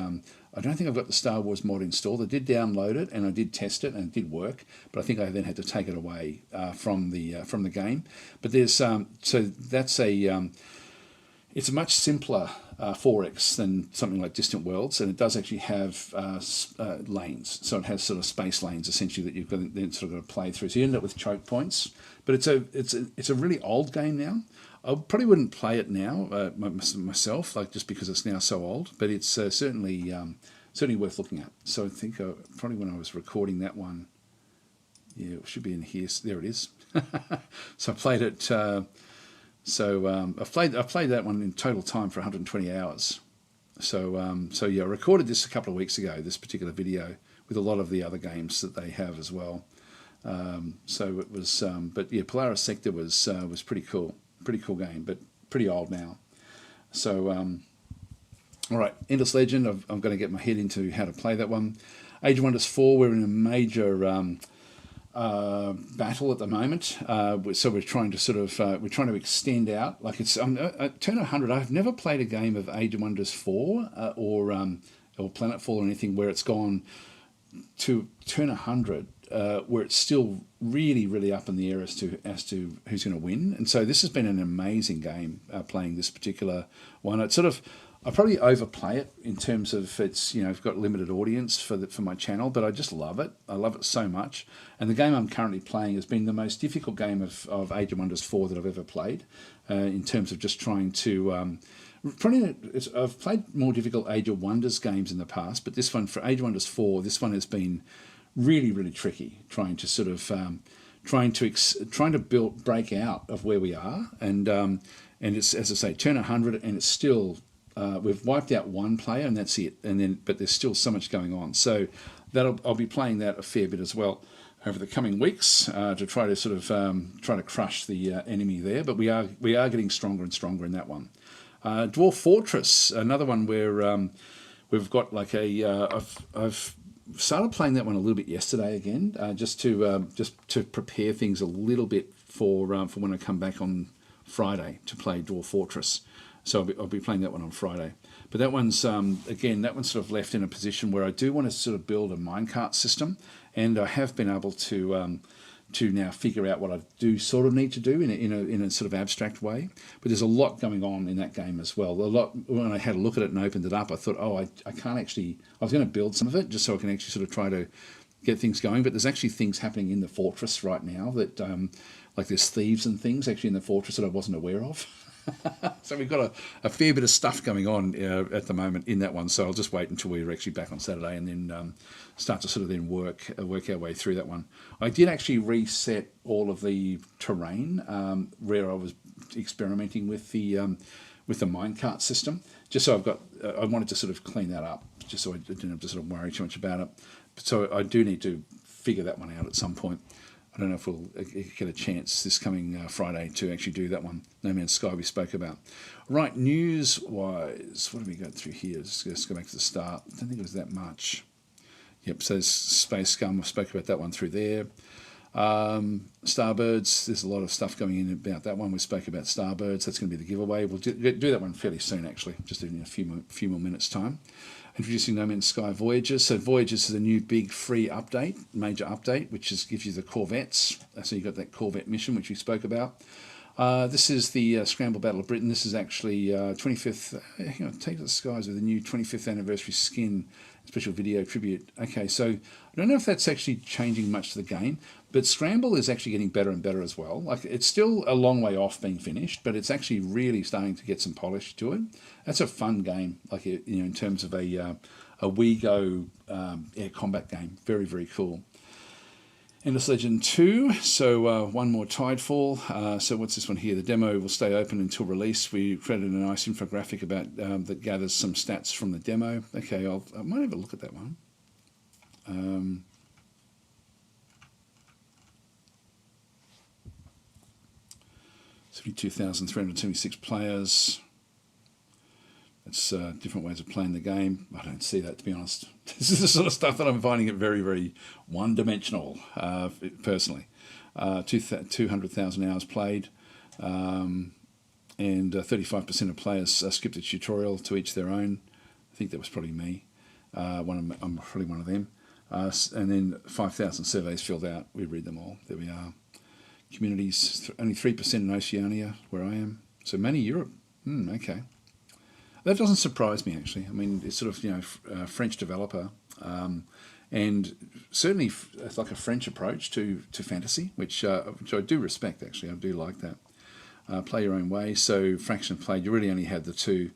I don't think I've got the Star Wars mod installed. I did download it and I did test it and it did work, but I think I then had to take it away from the game. But there's so that's it's a much simpler 4X than something like Distant Worlds, and it does actually have lanes. So it has sort of space lanes essentially that you've got then sort of got to play through. So you end up with choke points. But it's a really old game now. I probably wouldn't play it now myself, just because it's now so old. But it's certainly worth looking at. So I think probably when I was recording that one, yeah, it should be in here. There it is. So I played it. I've played that one in total time for 120 hours. So yeah, I recorded this a couple of weeks ago. This particular video with a lot of the other games that they have as well. So it was, but yeah, Polaris Sector was pretty cool game, but pretty old now. So All right, Endless Legend. I'm going to get my head into how to play that one. Age of Wonders 4. We're in a major battle at the moment. So we're trying to we're trying to extend out. Like it's turn 100. I've never played a game of Age of Wonders 4 or Planetfall or anything where it's gone to turn 100, where it's still really, really up in the air as to who's going to win. And so this has been an amazing game playing this particular one. It's I probably overplay it in terms of I've got limited audience for my channel, but I just love it. I love it so much. And the game I'm currently playing has been the most difficult game of Age of Wonders 4 that I've ever played, in terms of just trying to. I've played more difficult Age of Wonders games in the past, but this one, for Age of Wonders 4, this one has been really, really tricky. Trying to break out of where we are, and it's, as I say, turn 100, and it's still we've wiped out one player, and that's it. But there's still so much going on. So I'll be playing that a fair bit as well over the coming weeks to try to crush the enemy there. But we are getting stronger and stronger in that one. Dwarf Fortress, another one where we've got like I've started playing that one a little bit yesterday again, just to prepare things a little bit for when I come back on Friday to play Dwarf Fortress. So I'll be playing that one on Friday. But that one's again, that one's sort of left in a position where I do want to sort of build a minecart system, and I have been able to now figure out what I do sort of need to do in a sort of abstract way. But there's a lot going on in that game as well. A lot. When I had a look at it and opened it up, I thought, I can't actually. I was going to build some of it just so I can actually sort of try to get things going. But there's actually things happening in the fortress right now that, like there's thieves and things actually in the fortress that I wasn't aware of. So we've got a fair bit of stuff going on at the moment in that one. So I'll just wait until we're actually back on Saturday and then start to sort of then work our way through that one. I did actually reset all of the terrain where I was experimenting with the minecart system, just so I wanted to sort of clean that up, just so I didn't have to sort of worry too much about it. So I do need to figure that one out at some point. I don't know if we'll get a chance this coming Friday to actually do that one. No Man's Sky we spoke about. Right, news-wise, what have we got through here? Let's go back to the start. I don't think it was that much. Yep, so Space Scum, I spoke about that one through there. Starbirds, there's a lot of stuff going in about that one. We spoke about Starbirds. That's going to be the giveaway. We'll do that one fairly soon, actually, just in a few more minutes' time. Introducing No Man's Sky Voyages. So Voyages is a new big free update, major update, which gives you the Corvettes. So you've got that Corvette mission, which we spoke about. This is the Scramble Battle of Britain. This is actually 25th. Take to the skies with a new 25th anniversary skin, special video tribute. Okay, so I don't know if that's actually changing much to the game, but Scramble is actually getting better and better as well. Like, it's still a long way off being finished, but it's actually really starting to get some polish to it. That's a fun game, like in terms of a WeGo air combat game. Very, very cool. Endless Legend 2, so one more Tidefall. So what's this one here? The demo will stay open until release. We created a nice infographic about that gathers some stats from the demo. Okay, I might have a look at that one. 72,376 players. It's different ways of playing the game. I don't see that, to be honest. This is the sort of stuff that I'm finding it very, very one-dimensional, personally. 200,000 hours played, and 35% of players skipped the tutorial, to each their own. I think that was probably me. I'm probably one of them. And then 5,000 surveys filled out. We read them all. There we are. Communities, only 3% in Oceania, where I am. So many Europe. Okay. That doesn't surprise me, actually. I mean, it's sort of, a French developer, and certainly it's like a French approach to fantasy, which I do respect, actually. I do like that. Play your own way. So fraction played, you really only had the two,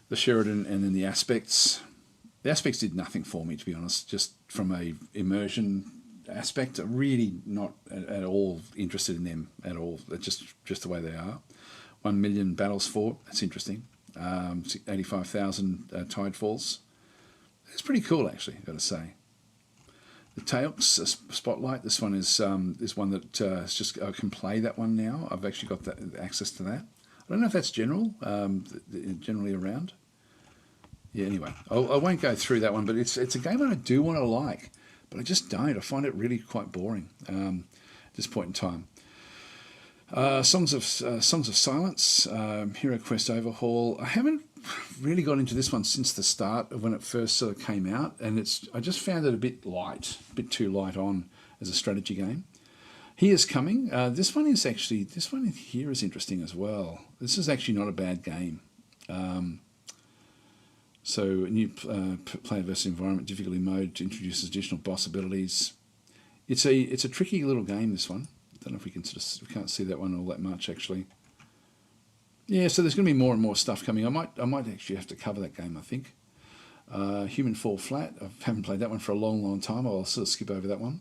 the Sheridan and then the Aspects. The Aspects did nothing for me, to be honest, just from a immersion aspect. I'm really not at all interested in them at all. They're just the way they are. 1 million battles fought. That's interesting. 85,000 Tidefalls. It's pretty cool, actually, I've got to say. The Tales Spotlight. This one is one that just I can play that one now. I've actually got access to that. I don't know if that's generally around. yeah, anyway, I won't go through that one, but it's a game that I do want to like, but I just don't. I find it really quite boring at this point in time. Songs of Silence, Hero Quest Overhaul. I haven't really got into this one since the start of when it first sort of came out, and I just found it a bit too light on as a strategy game. He is Coming. This one here is interesting as well. This is actually not a bad game. So a new player versus environment difficulty mode introduces additional boss abilities. It's a tricky little game, this one. Don't know if we can't see that one all that much actually. Yeah, so there's going to be more and more stuff coming. I might actually have to cover that game, I think. Human Fall Flat. I haven't played that one for a long time. I'll sort of skip over that one.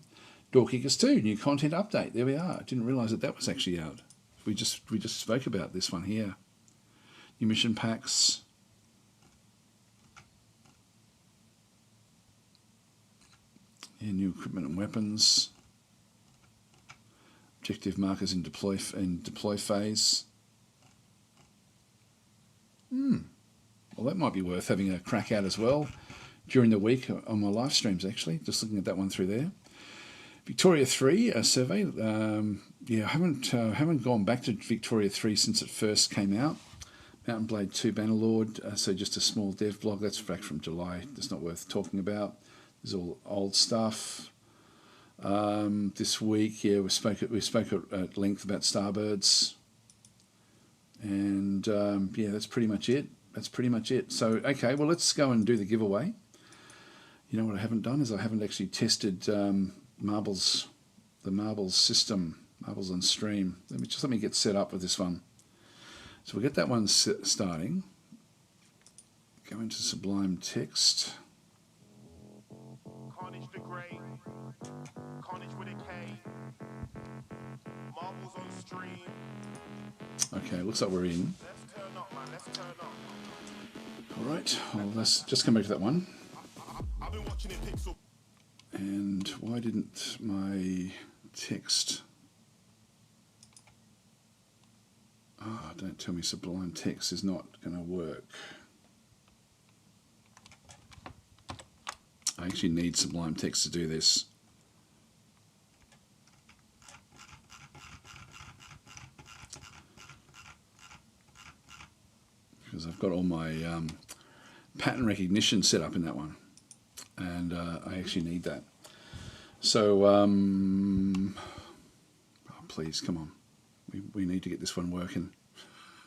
Door Kickers 2, new content update. There we are. I didn't realise that was actually out. We just spoke about this one here. New mission packs. Yeah, new equipment and weapons. Objective markers in deploy phase. Well, that might be worth having a crack at as well during the week on my live streams, actually. Just looking at that one through there. Victoria 3, a survey. Yeah, I haven't gone back to Victoria 3 since it first came out. Mountain Blade 2 Bannerlord, so just a small dev blog. That's back from July. That's not worth talking about. This is all old stuff. This week, yeah, we spoke at length about Starbirds. And yeah, that's pretty much it. So, okay, well, let's go and do the giveaway. You know what I haven't done is I haven't actually tested the Marbles system, Marbles on Stream. Let me get set up with this one. So we'll get that one starting. Go into Sublime Text. Carnage the Grey. Carnage with a K. Marbles on Stream. Okay, looks like we're in. Let's turn up, man. Let's turn up. All right, well, let's just come back to that one. I've been watching it pixel. And why didn't my text... Oh, don't tell me Sublime Text is not going to work. I actually need Sublime Text to do this. Because I've got all my pattern recognition set up in that one. And I actually need that. So, oh, please, come on. We need to get this one working.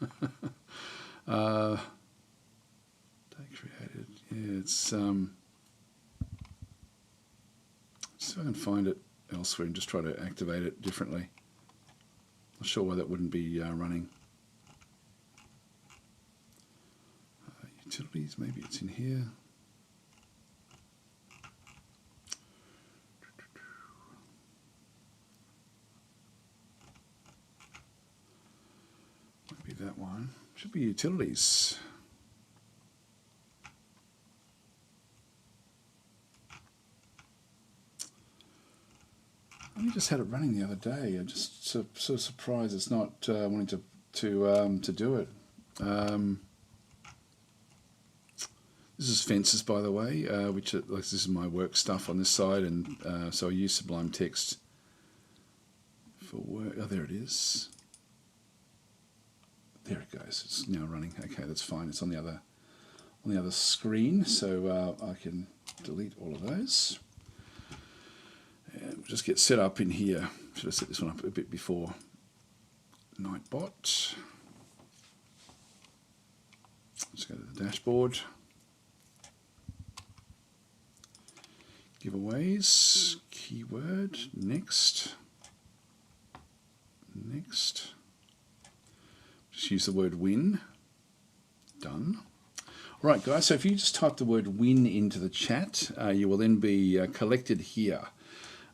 Day created. Yeah, it's... see if I can find it elsewhere and just try to activate it differently. Not sure why that wouldn't be running. Utilities, maybe it's in here. Might be that one. Should be utilities. I only just had it running the other day. I'm just sort of surprised it's not wanting to do it. This is Fences, by the way, which this is my work stuff on this side, and so I use Sublime Text for work. Oh, there it is. There it goes. It's now running. Okay, that's fine. It's on the other screen, so I can delete all of those. And we'll just get set up in here. Should have set this one up a bit before. Nightbot. Let's go to the dashboard. Giveaways, keyword, next. Just use the word win. Done. All right, guys, so if you just type the word win into the chat, you will then be collected here,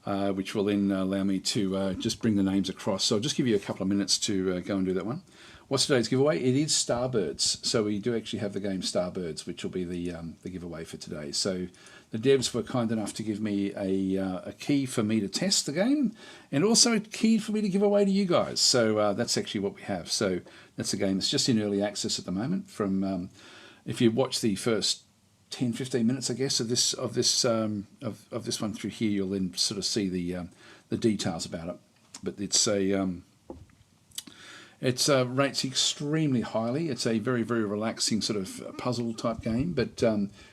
which will then allow me to just bring the names across. So I'll just give you a couple of minutes to go and do that one. What's today's giveaway? It is Starbirds. So we do actually have the game Starbirds, which will be the giveaway for today. So the devs were kind enough to give me a key for me to test the game, and also a key for me to give away to you guys. So that's actually what we have. So that's a game that's just in early access at the moment. From if you watch the first 10-15 minutes, I guess, of this one through here, you'll then sort of see the details about it. But it's rates extremely highly. It's a very, very relaxing sort of puzzle type game. But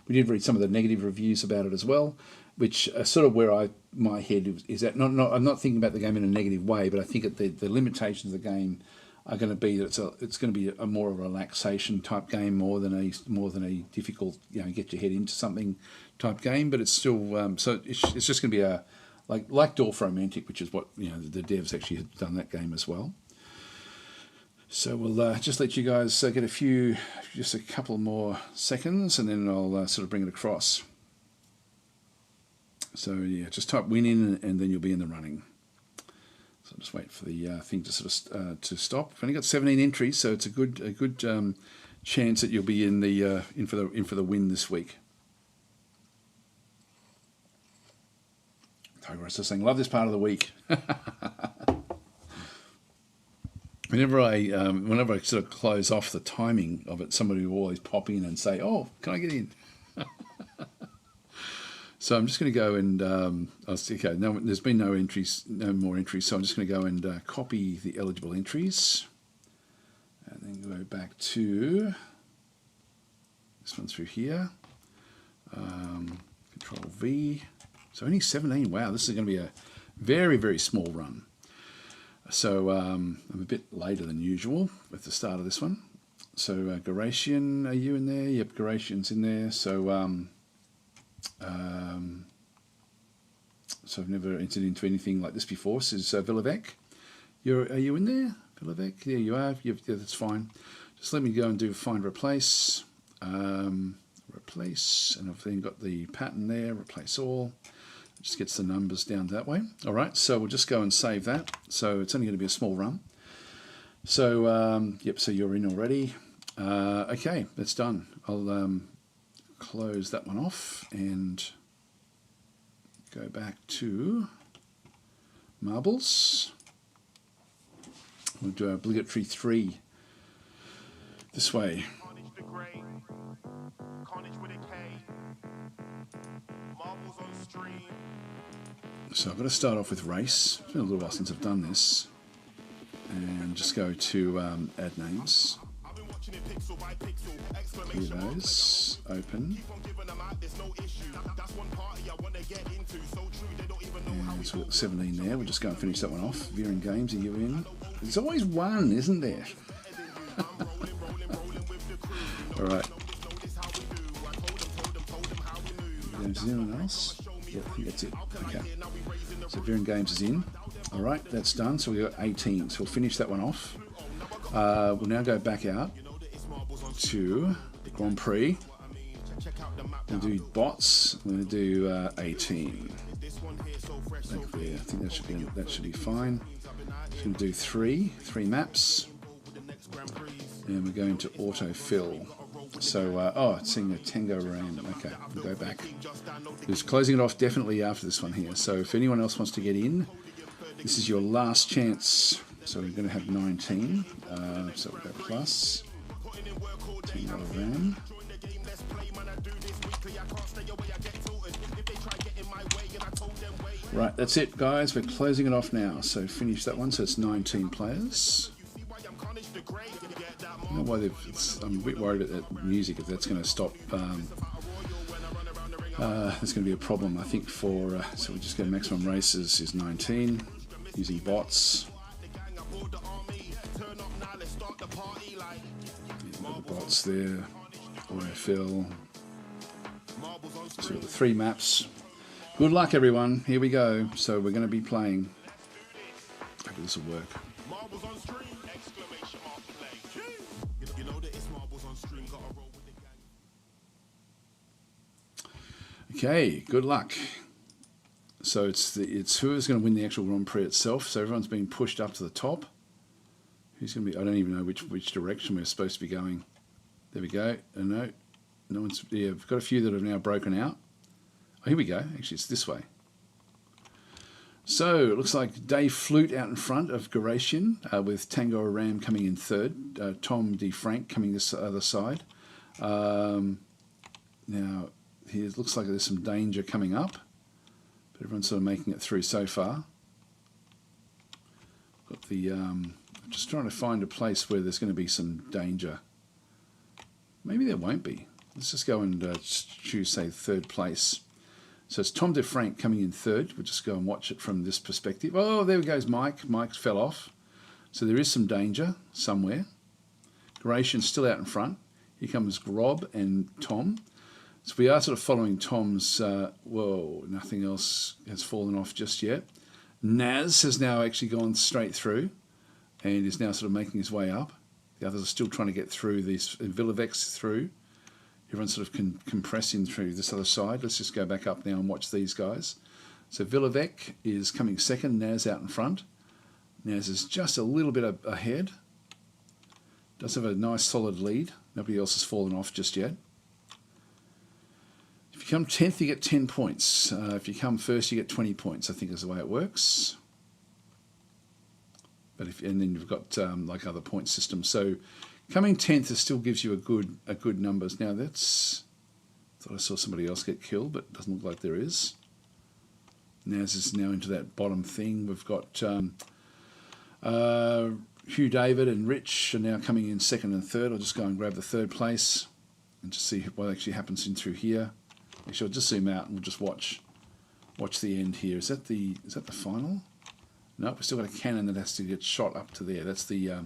we did read some of the negative reviews about it as well, which are sort of where my head is at. I'm not thinking about the game in a negative way, but I think that the limitations of the game are going to be that it's going to be a more relaxation type game more than a difficult, get your head into something type game. But it's still so it's just going to be a like Dorf Romantic, which is what the devs actually have done that game as well. So we'll just let you guys get just a couple more seconds, and then I'll sort of bring it across. So yeah, just type win in, and then you'll be in the running. So just wait for the thing to sort of to stop. I've only got 17 entries, so it's a good chance that you'll be in for the win this week. Tigress is saying, love this part of the week. Whenever I sort of close off the timing of it, somebody will always pop in and say, "Oh, can I get in?" So I'm just going to go and okay. No, there's been no more entries. So I'm just going to go and copy the eligible entries, and then go back to this one through here. Control V. So only 17. Wow, this is going to be a very, very small run. So I'm a bit later than usual at the start of this one. So Garatian, are you in there? Yep, Garatian's in there. So so I've never entered into anything like this before. Says Villavec. Are you in there? Villavec? There you are. Yeah, that's fine. Just let me go and do find replace. Replace, and I've then got the pattern there. Replace all. Just gets the numbers down that way. All right, so we'll just go and save that. So it's only going to be a small run. So, yep, so you're in already. Okay, that's done. I'll close that one off and go back to marbles. We'll do our obligatory 3 this way. So I've got to start off with race. It's been a little while since I've done this. And just go to add names. Clear those. Open. And so we've got 17 there. We'll just go and finish that one off. Viewing games, are you in? There's always one, isn't there? All right. Is anyone else? Yeah, I think that's it. Okay. So Viewing Games is in. All right, that's done. So we've got 18. So we'll finish that one off. We'll now go back out to the Grand Prix. We'll do bots. We're going to do 18. Back there. I think that should be fine. We're going to do three maps. And we're going to autofill. So, it's seeing a Tango random. Okay, we'll go back. It's closing it off definitely after this one here. So if anyone else wants to get in, this is your last chance. So we're going to have 19. So we'll go plus. Tango RAM. Right, that's it, guys. We're closing it off now. So finish that one. So it's 19 players. I don't know why I'm a bit worried about that music, if that's going to stop. There's going to be a problem, I think, for... so we just go maximum races is 19, using bots. The bots there, autofill. So 3 maps. Good luck, everyone. Here we go. So we're going to be playing. Hopefully this will work. Okay, good luck. So it's who is going to win the actual Grand Prix itself. So everyone's being pushed up to the top. Who's going to be? I don't even know which direction we're supposed to be going. There we go. No one's. Yeah, we've got a few that have now broken out. Oh, here we go. Actually, it's this way. So it looks like Dave Flute out in front of Garatian, with Tango Ram coming in third. Tom D. Frank coming this other side. Now, here it looks like there's some danger coming up, but everyone's sort of making it through so far. Got the just trying to find a place where there's going to be some danger. Maybe there won't be. Let's just go and choose, say, third place. So it's Tom DeFrank coming in third. We'll just go and watch it from this perspective. Oh, there goes Mike. Mike fell off. So there is some danger somewhere. Gratian's still out in front. Here comes Grob and Tom. So we are sort of following Tom's, whoa, nothing else has fallen off just yet. Naz has now actually gone straight through and is now sort of making his way up. The others are still trying to get through these, Villavec's through. Everyone's sort of compressing through this other side. Let's just go back up now and watch these guys. So Villavec is coming second, Naz out in front. Naz is just a little bit ahead. Does have a nice solid lead. Nobody else has fallen off just yet. If you come 10th, you get 10 points. If you come first, you get 20 points, I think is the way it works. But and then you've got like other point systems. So coming 10th still gives you a good numbers. Now that's, thought I saw somebody else get killed, but it doesn't look like there is. Naz is now into that bottom thing. We've got Hugh David and Rich are now coming in second and third. I'll just go and grab the third place and just see what actually happens in through here. Actually, I'll just zoom out and we'll just watch the end here. Is that the final? Nope, we've still got a cannon that has to get shot up to there. That's the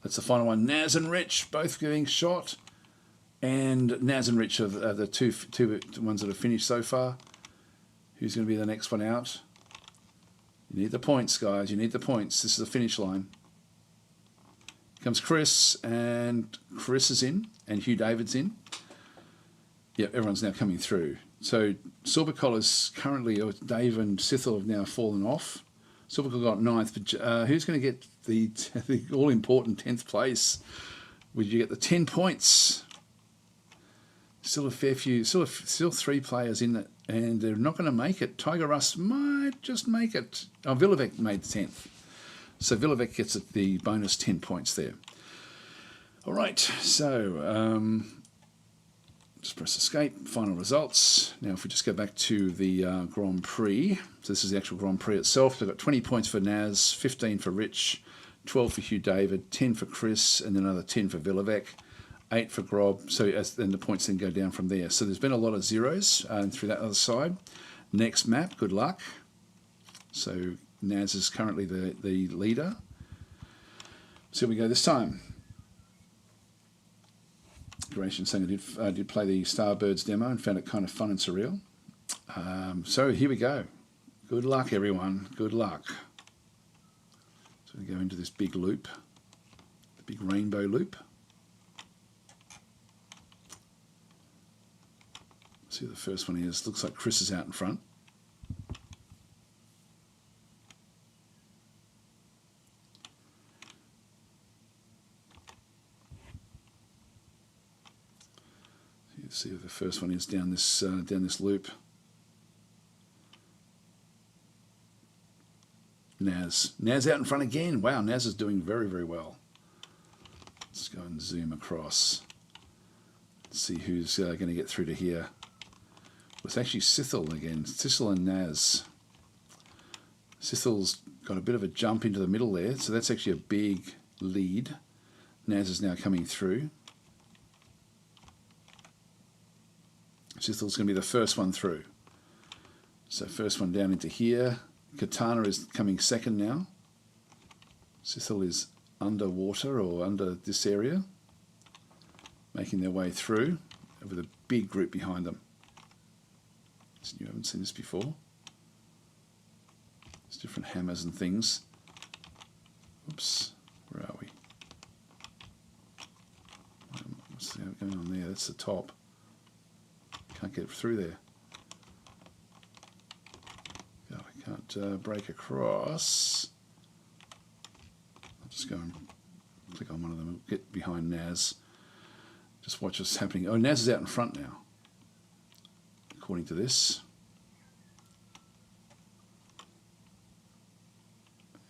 final one. Naz and Rich both getting shot, and Naz and Rich are the two ones that have finished so far. Who's going to be the next one out? You need the points, guys. You need the points. This is the finish line. Here comes Chris, and Chris is in, and Hugh David's in. Yep, everyone's now coming through. So Silver Collar's currently, Dave and Sithel have now fallen off. Silver Collar got 9th, but who's going to get the all-important 10th place? Would you get the 10 points? Still a fair few, still 3 players in it, and they're not going to make it. Tiger Russ might just make it. Oh, Villavec made 10th. So Villavec gets the bonus 10 points there. All right, so just press escape, final results. Now if we just go back to the Grand Prix, so this is the actual Grand Prix itself. They've got 20 points for Naz, 15 for Rich, 12 for Hugh David, 10 for Chris, and then another 10 for Villavec, 8 for Grob. So then the points then go down from there. So there's been a lot of zeros through that other side. Next map, good luck. So Naz is currently the leader. So here we go this time. Gratian saying I did play the Starbirds demo and found it kind of fun and surreal. So here we go. Good luck, everyone. Good luck. So we go into this big loop, the big rainbow loop. See what the first one is. Looks like Chris is out in front. See what the first one is down this loop. Naz out in front again. Wow, Naz is doing very, very well. Let's go and zoom across. Let's see who's going to get through to here. Well, it's actually Sithel again. Sithel and Naz. Sithel's got a bit of a jump into the middle there, so that's actually a big lead. Naz is now coming through. Sithel's going to be the first one through. So first one down into here. Katana is coming second now. Sithel is underwater or under this area, making their way through with a big group behind them. So you haven't seen this before. There's different hammers and things. Oops, where are we? What's going on there? That's the top. Can't get through there. Oh, I can't break across. I'll just go and click on one of them. Get behind Naz. Just watch what's happening. Oh, Naz is out in front now, according to this.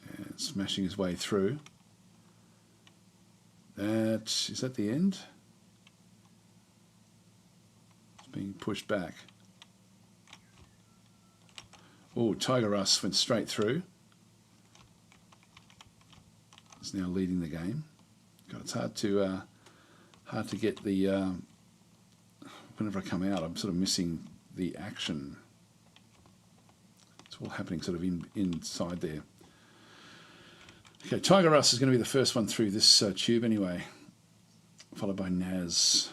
And smashing his way through. Is that the end? being pushed back. Oh, Tiger Russ went straight through. It's now leading the game. God, it's hard to get the. Whenever I come out, I'm sort of missing the action. It's all happening sort of inside there. Okay, Tiger Russ is going to be the first one through this tube anyway, followed by Naz.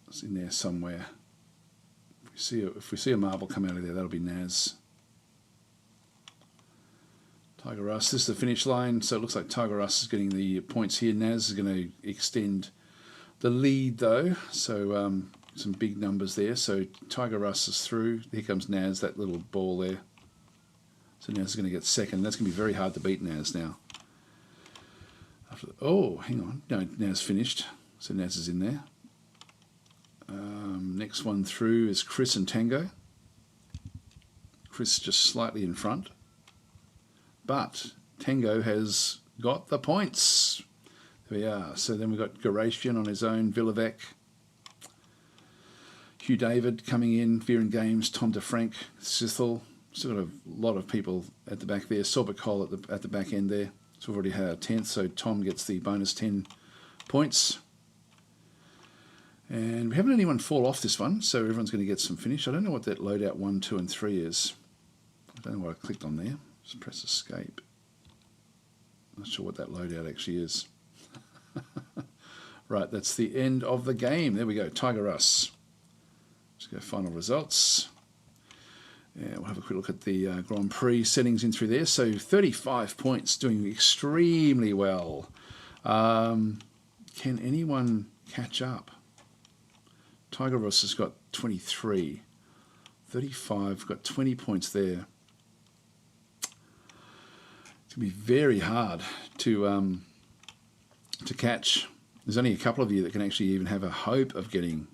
It's in there somewhere. If we see a marble come out of there, that'll be Naz. Tiger Russ, this is the finish line, so it looks like Tiger Russ is getting the points here. Naz is going to extend the lead though, so some big numbers there. So Tiger Russ is through. Here comes Naz, that little ball there. So Naz is going to get second. That's going to be very hard to beat Naz now. Oh, hang on. No, Naz finished. So Naz is in there. Next one through is Chris and Tango. Chris just slightly in front. But Tango has got the points. There we are. So then we've got Garatian on his own, Villavec, Hugh David coming in, Viren Games, Tom DeFrank, Sithel. Still got a lot of people at the back there. Sorbacol at the back end there. So we've already had our 10th, so Tom gets the bonus 10 points. And we haven't had anyone fall off this one, so everyone's going to get some finish. I don't know what that loadout 1, 2, and 3 is. I don't know what I clicked on there. Just press escape. Not sure what that loadout actually is. Right, that's the end of the game. There we go, Tiger Russ. Let's go final results. Yeah, we'll have a quick look at the Grand Prix settings in through there. So 35 points, doing extremely well. Can anyone catch up? Tiger Russ has got 23. 35, got 20 points there. It's going to be very hard to catch. There's only a couple of you that can actually even have a hope of getting,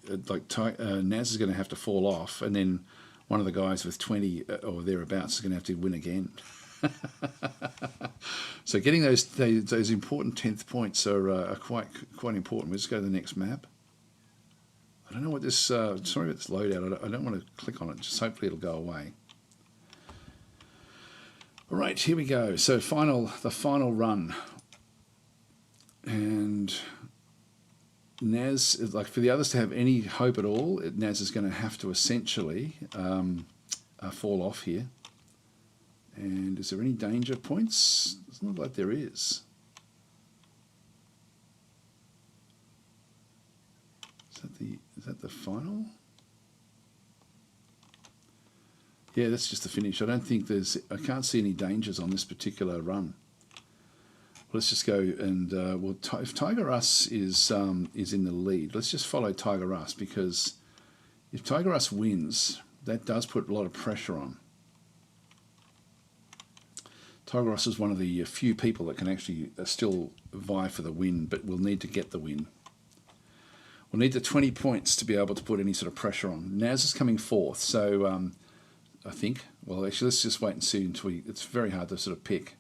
Naz is going to have to fall off, and then one of the guys with 20 or thereabouts is going to have to win again. So getting those important 10th points are quite important. We'll just go to the next map. I don't know what this, sorry about this loadout, I don't want to click on it, just hopefully it'll go away. All right, here we go. So the final run. And Naz, like for the others to have any hope at all, Naz is going to have to essentially fall off here. And is there any danger points? It's not like there is. Is that the final? Yeah, that's just the finish. I don't think I can't see any dangers on this particular run. Let's just go and if Tiger Russ is in the lead, let's just follow Tiger Russ, because if Tiger Russ wins, that does put a lot of pressure on. Tiger Russ is one of the few people that can actually still vie for the win, but will need to get the win. We'll need the 20 points to be able to put any sort of pressure on. Naz is coming fourth, so I think, well, actually, let's just wait and see until it's very hard to sort of pick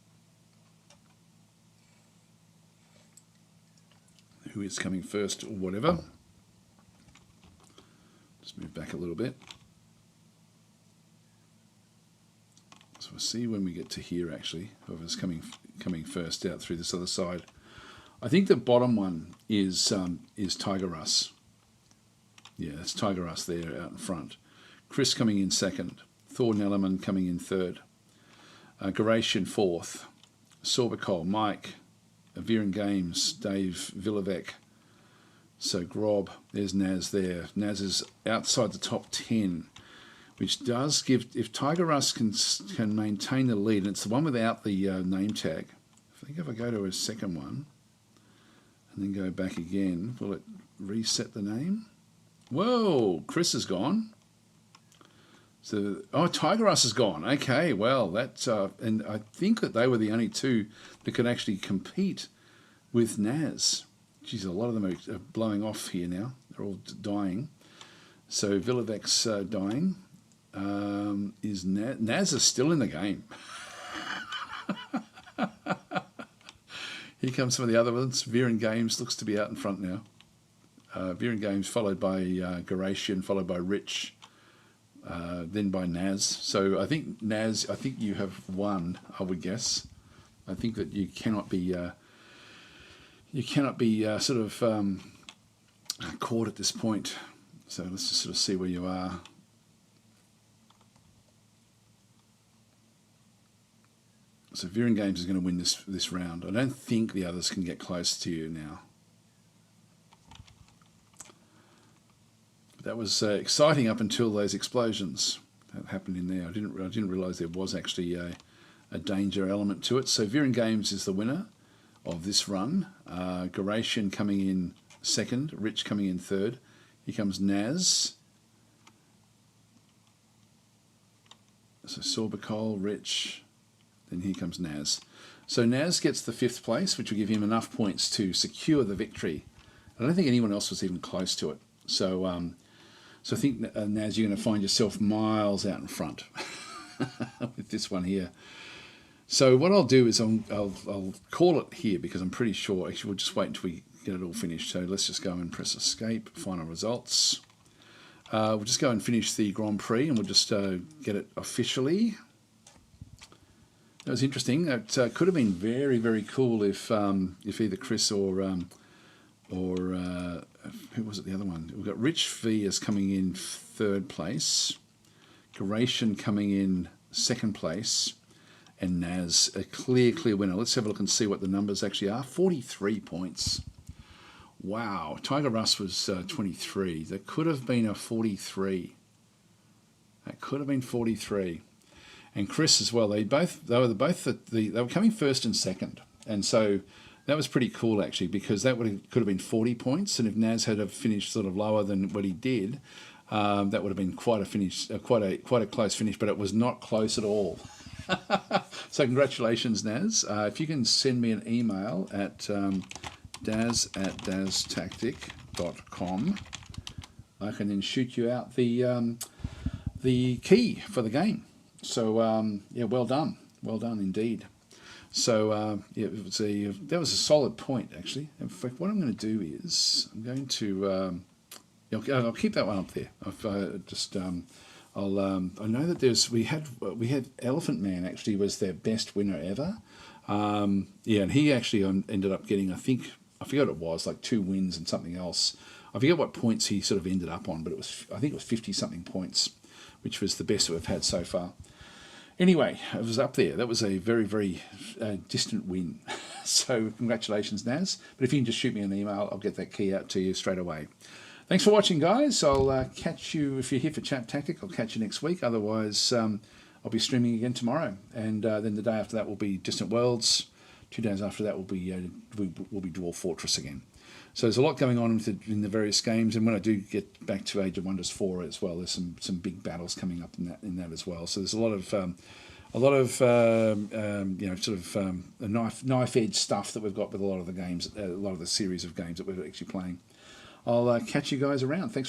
who is coming first or whatever. Just move back a little bit. So we'll see when we get to here, actually, whoever's coming first out through this other side. I think the bottom one is Tiger Russ. Yeah, that's Tiger Russ there out in front. Chris coming in second. Thor Nellerman coming in third. Garatian fourth. Sorbacol, Mike, Viren Games, Dave Villavec. So Grob, there's Naz there. Naz is outside the top 10, which does give, if Tiger Russ can maintain the lead, and it's the one without the name tag. I think if I go to a second one, and then go back again, will it reset the name? Whoa, Chris is gone. So, Tiger Russ is gone. Okay, well, that's, and I think that they were the only two that could actually compete with Naz. Geez, a lot of them are blowing off here now. They're all dying. So Villavec's dying. Is Naz is still in the game. Here comes some of the other ones. Viren Games looks to be out in front now. Viren Games, followed by Garatian, followed by Rich, then by Naz. So I think Naz, I think you have won, I would guess. I think that you cannot be sort of caught at this point. So let's just sort of see where you are. So Viren Games is going to win this round. I don't think the others can get close to you now. That was exciting up until those explosions that happened in there. I didn't realise there was actually a danger element to it. So Viren Games is the winner of this run. Garatian coming in second, Rich coming in third. Here comes Naz. So Sorbicol, Rich. Then here comes Naz. So Naz gets the 5th place, which will give him enough points to secure the victory. I don't think anyone else was even close to it. So I think, Naz, you're going to find yourself miles out in front with this one here. So what I'll do is I'll call it here because I'm pretty sure. Actually, we'll just wait until we get it all finished. So let's just go and press escape, final results. We'll just go and finish the Grand Prix and we'll just get it officially. That was interesting. It could have been very, very cool if either Chris or who was it, the other one? We've got Rich V is coming in 3rd place, Garatian coming in 2nd place, and Naz a clear winner. Let's have a look and see what the numbers actually are. 43 points. Wow. Tiger Russ was 23. That could have been a 43. That could have been 43. And Chris as well. They were coming 1st and 2nd, and so that was pretty cool actually, because that could have been 40 points, and if Naz had have finished sort of lower than what he did, that would have been quite a finish, quite a close finish. But it was not close at all. So congratulations, Naz. If you can send me an email at daz@daztactic.com, I can then shoot you out the key for the game. So yeah, well done indeed. So yeah, that was a solid point actually. In fact, what I'm going to do is I'm going to I'll keep that one up there. I know that we had Elephant Man actually was their best winner ever. Yeah, and he actually ended up getting, I forgot it was like 2 wins and something else. I forget what points he sort of ended up on, but I think it was 50 something points, which was the best that we've had so far. Anyway, it was up there. That was a very, very distant win. So congratulations, Naz. But if you can just shoot me an email, I'll get that key out to you straight away. Thanks for watching, guys. I'll catch you, if you're here for ChatTactic, I'll catch you next week. Otherwise, I'll be streaming again tomorrow. And then the day after that will be Distant Worlds. 2 days after that will be Dwarf Fortress again. So there's a lot going on in the various games, and when I do get back to Age of Wonders 4 as well, there's some big battles coming up in that as well. So there's a lot of knife edge stuff that we've got with a lot of the games, a lot of the series of games that we're actually playing. I'll catch you guys around. Thanks.